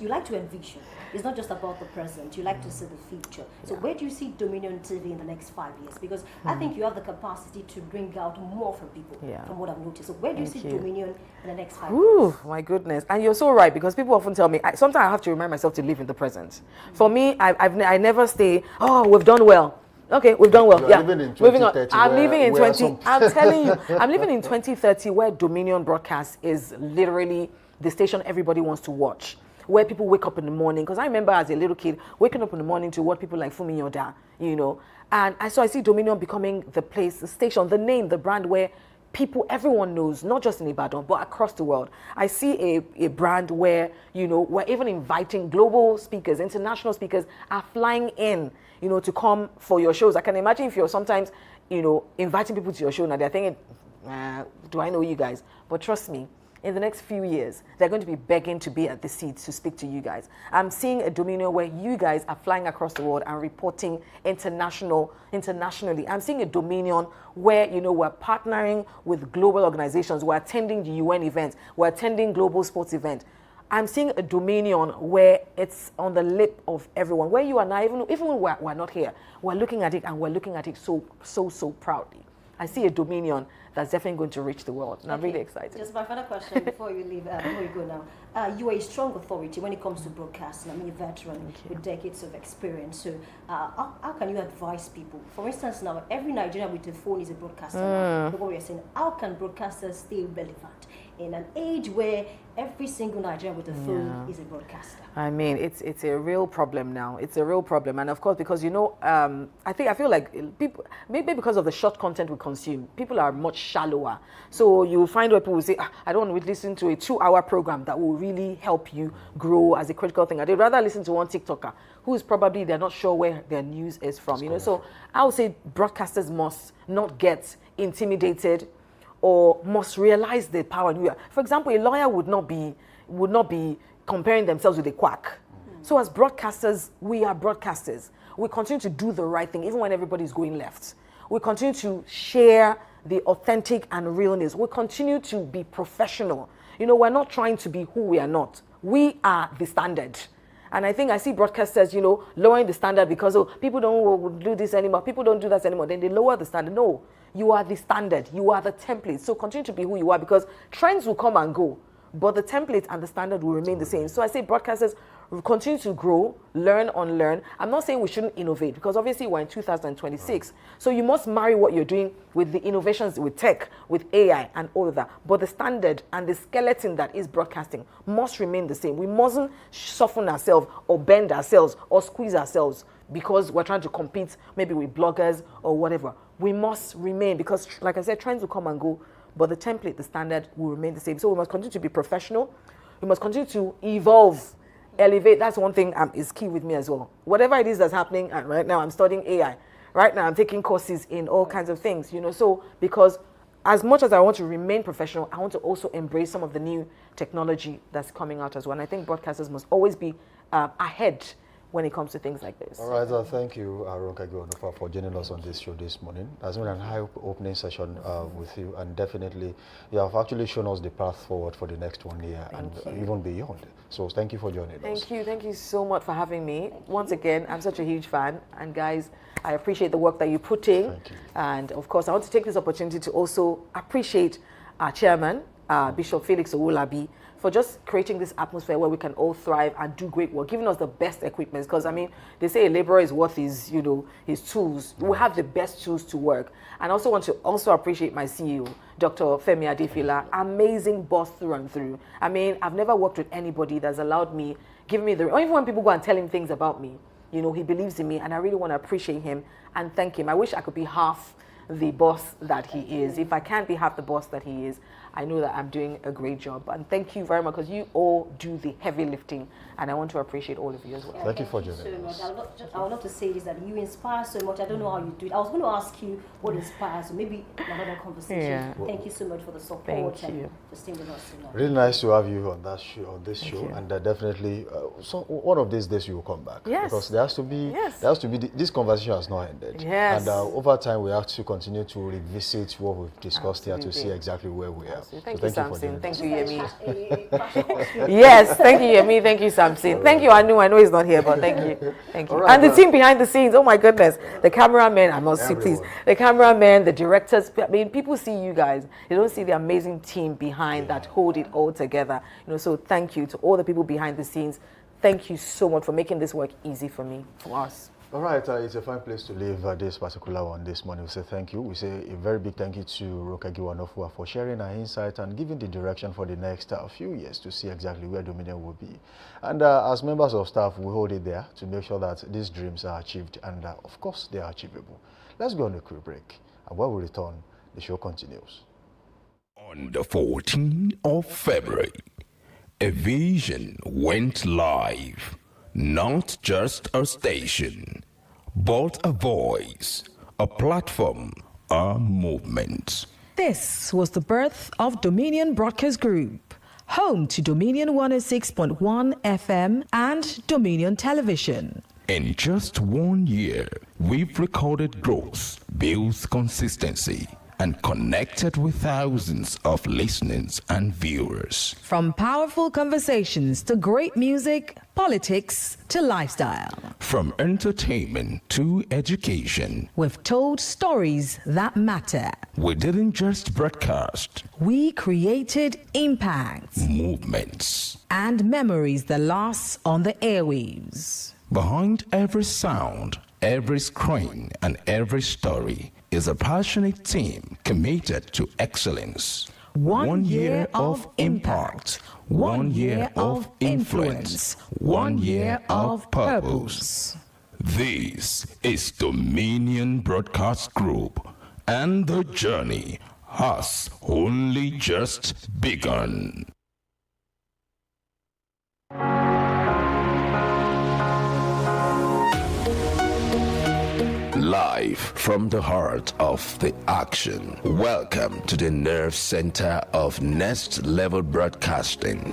Speaker 1: like to envision. It's not just about the present. You like to see the future. So where do you see Dominion TV in the next 5 years? Because I think you have the capacity to bring out more from people, from what I've noticed. So where do you see Dominion in the next 5 years?
Speaker 9: Ooh, my goodness. And you're so right, because people often tell me, sometimes I have to remind myself to live in the present. For me, I never stay, oh, we've done well. Okay, we've done well. Moving on. I'm living in 20. I'm telling you, I'm living in 2030, where Dominion Broadcast is literally the station everybody wants to watch, where people wake up in the morning. Because I remember as a little kid waking up in the morning to watch people like Fumi Yoda, you know. And I see Dominion becoming the place, the station, the name, the brand where everyone knows, not just in Ibadan, but across the world. I see a brand where, you know, we're even inviting global speakers, international speakers are flying in, you know, to come for your shows. I can imagine if you're sometimes, you know, inviting people to your show, now they're thinking, do I know you guys? But trust me, in the next few years, they're going to be begging to be at the seats to speak to you guys. I'm seeing a Dominion where you guys are flying across the world and reporting internationally. I'm seeing a Dominion where, you know, we're partnering with global organizations. We're attending the UN events. We're attending global sports events. I'm seeing a Dominion where it's on the lip of everyone. Where you are now, even when we're not here, we're looking at it and we're looking at it so proudly. I see a Dominion that's definitely going to reach the world, and I'm really excited.
Speaker 1: Just my final question before you leave, before you go now. You are a strong authority when it comes to broadcasting. I mean, a veteran with decades of experience. So, how can you advise people? For instance, now every Nigerian with a phone is a broadcaster. Now. What we're saying, how can broadcasters stay relevant in an age where every single Nigerian with a phone is a broadcaster?
Speaker 9: I mean, it's a real problem now. It's a real problem, and of course, because I feel like people, maybe because of the short content we consume, people are much shallower. So you find where people will say, I don't want to listen to a 2-hour program that will really help you grow as a critical thinker. They'd rather listen to one TikToker who is probably, they're not sure where their news is from. So I would say broadcasters must not get intimidated or must realize the power. For example, a lawyer would not be comparing themselves with a quack. So as broadcasters, we are broadcasters. We continue to do the right thing, even when everybody's going left. We continue to share the authentic and realness. We continue to be professional. We're not trying to be who we are not. We are the standard. And I think I see broadcasters, lowering the standard because people don't do this anymore. People don't do that anymore. Then they lower the standard. No, you are the standard. You are the template. So continue to be who you are, because trends will come and go, but the template and the standard will remain the same. So I say broadcasters continue to grow, learn, unlearn. I'm not saying we shouldn't innovate, because obviously we're in 2026. So you must marry what you're doing with the innovations with tech, with AI and all of that. But the standard and the skeleton that is broadcasting must remain the same. We mustn't soften ourselves or bend ourselves or squeeze ourselves because we're trying to compete maybe with bloggers or whatever. We must remain, because like I said, trends will come and go, but the template, the standard will remain the same. So we must continue to be professional. We must continue to evolve, elevate. That's one thing is key with me as well. Whatever it is that's happening, and right now I'm studying AI. Right now I'm taking courses in all kinds of things, so because as much as I want to remain professional, I want to also embrace some of the new technology that's coming out as well. And I think broadcasters must always be ahead when it comes to things like this.
Speaker 3: All right, thank you, Ronka Gionofa, for joining us on this show this morning. It has been an eye-opening session with you, and definitely you have actually shown us the path forward for the next 1 year and even beyond. So thank you for joining us.
Speaker 9: Thank you so much for having me. Once again, I'm such a huge fan, and guys, I appreciate the work that you're putting.
Speaker 3: Thank you.
Speaker 9: And of course, I want to take this opportunity to also appreciate our chairman, Bishop Felix Owolabi, for just creating this atmosphere where we can all thrive and do great work, giving us the best equipment. Because, I mean, they say a laborer is worth his tools. We have the best tools to work. And I also want to appreciate my CEO, Dr. Femi Adefila, amazing boss through and through. I mean, I've never worked with anybody that's allowed me, given me or even when people go and tell him things about me, he believes in me, and I really want to appreciate him and thank him. I wish I could be half the boss that he is. If I can't be half the boss that he is, I know that I'm doing a great job. And thank you very much, because you all do the heavy lifting, and I want to appreciate all of you as well.
Speaker 3: Thank you for joining us.
Speaker 1: I would love to say this, that you inspire so much. I don't know how you do it. I was going to ask you what inspires you, maybe another conversation.
Speaker 9: Yeah.
Speaker 1: Thank you so much for the support.
Speaker 9: Thank you.
Speaker 1: For staying with us tonight.
Speaker 3: Really nice to have you on this show, and definitely, so one of these days you will come back.
Speaker 9: Yes.
Speaker 3: Because there has to be, this conversation has not ended.
Speaker 9: Yes.
Speaker 3: And over time we have to continue to revisit what we've discussed here to see exactly where we are.
Speaker 9: Thank
Speaker 3: so
Speaker 9: you, Samson. Thank you, Yemi.
Speaker 1: Yes,
Speaker 9: thank you, Yemi. Thank you, Samson. Thank you, Anu. I know he's not here, but thank you. Thank you.
Speaker 3: Right,
Speaker 9: and the team behind the scenes, oh my goodness. The cameramen, I must see, please. The cameramen, the directors. I mean, people see you guys. They don't see the amazing team behind that hold it all together. So thank you to all the people behind the scenes. Thank you so much for making this work easy for me, for us.
Speaker 3: All right, it's a fine place to leave this particular one this morning. We say thank you. We say a very big thank you to Ronka Gionofa for sharing her insight and giving the direction for the next few years to see exactly where Dominion will be. And as members of staff, we hold it there to make sure that these dreams are achieved, and of course, they are achievable. Let's go on a quick break, and when we return, the show continues.
Speaker 4: On the 14th of February, a vision went live. Not just a station, but a voice, a platform, a movement.
Speaker 5: This was the birth of Dominion Broadcast Group, home to Dominion 106.1 FM and Dominion Television.
Speaker 4: In just 1 year, we've recorded growth, built consistency, and connected with thousands of listeners and viewers.
Speaker 5: From powerful conversations to great music, politics to lifestyle.
Speaker 4: From entertainment to education,
Speaker 5: We've told stories that matter.
Speaker 4: we didn't just broadcast
Speaker 5: We created impact
Speaker 4: movements.
Speaker 5: and memories that last on the airwaves.
Speaker 4: Behind every sound, every screen, and every story is a passionate team committed to excellence.
Speaker 5: 1 year of impact, 1 year of influence, 1 year of purpose.
Speaker 4: This is Dominion Broadcast Group, and the journey has only just begun. Live from the heart of the action. Welcome to the nerve center of Next Level Broadcasting.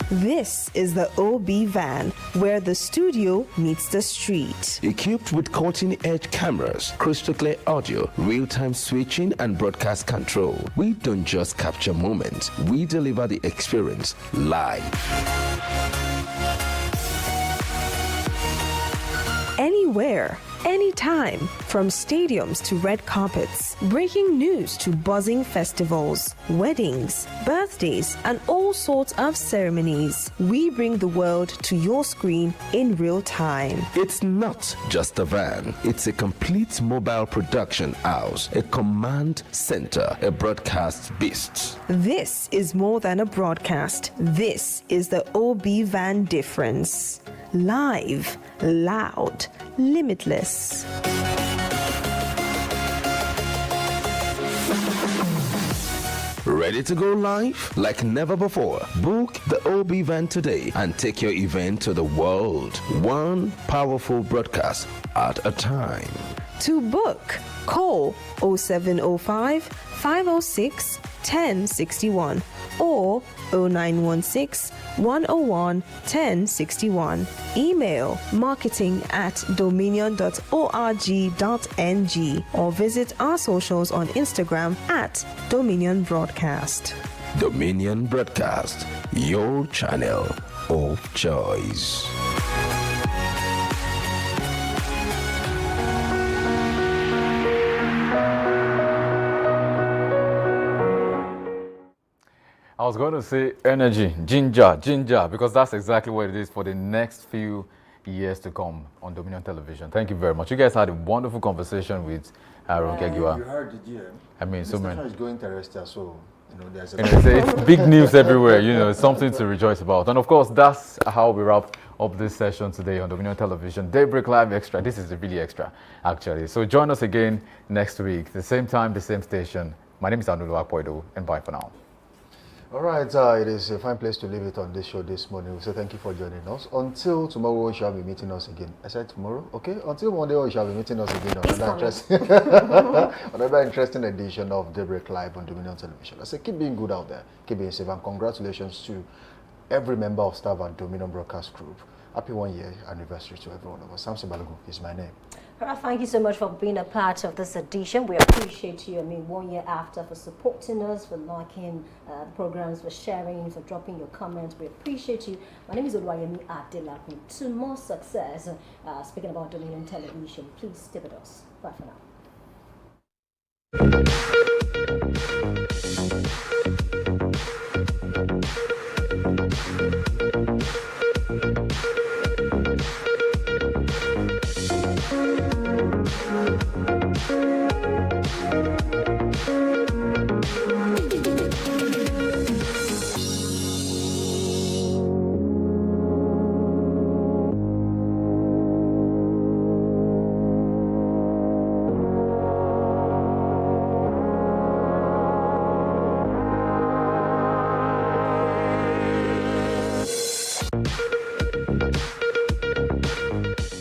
Speaker 6: This is the OB van, where the studio meets the street.
Speaker 4: Equipped with cutting-edge cameras, crystal clear audio, real-time switching, and broadcast control, we don't just capture moments, we deliver the experience live.
Speaker 6: Anywhere, anytime, from stadiums to red carpets, breaking news to buzzing festivals, weddings, birthdays, and all sorts of ceremonies. We bring the world to your screen in real time.
Speaker 4: It's not just a van, it's a complete mobile production house, a command center, a broadcast beast.
Speaker 6: This is more than a broadcast. This is the OB van difference. Live, loud, limitless.
Speaker 4: Ready to go live like never before? Book the OB van today and take your event to the world. One powerful broadcast at a time.
Speaker 6: To book, call 0705 506 1061 or 0916 101 1061. Email marketing@dominion.org.ng or visit our socials on Instagram @Dominion Broadcast.
Speaker 4: Dominion Broadcast, your channel of choice.
Speaker 2: I was going to say energy, ginger, because that's exactly what it is for the next few years to come on Dominion Television. Thank you very much. You guys had a wonderful conversation with Aaron Kegiwa.
Speaker 3: You heard the GM.
Speaker 2: I mean, so many.
Speaker 3: is going terrestrial, so there's
Speaker 2: It's big news everywhere. It's something to rejoice about. And of course, that's how we wrap up this session today on Dominion Television. Daybreak Live Extra. This is really extra, actually. So join us again next week, the same time, the same station. My name is Anulu Akpoido, and bye for now.
Speaker 3: All right, it is a fine place to leave it on this show this morning. So thank you for joining us. Until tomorrow, we shall be meeting us again. I said tomorrow, okay? Until Monday, we shall be meeting us again on another interesting edition of Daybreak Live on Dominion Television. I say keep being good out there, keep being safe, and congratulations to every member of staff at Dominion Broadcast Group. Happy 1 year anniversary to every one of us. Samson Balogun is my name.
Speaker 1: Thank you so much for being a part of this edition. We appreciate you. 1 year after, for supporting us, for liking the programs, for sharing, for dropping your comments. We appreciate you. My name is Oluwayemi Adelaku. To more success, speaking about Dominion Television, please stay with us. Bye for now.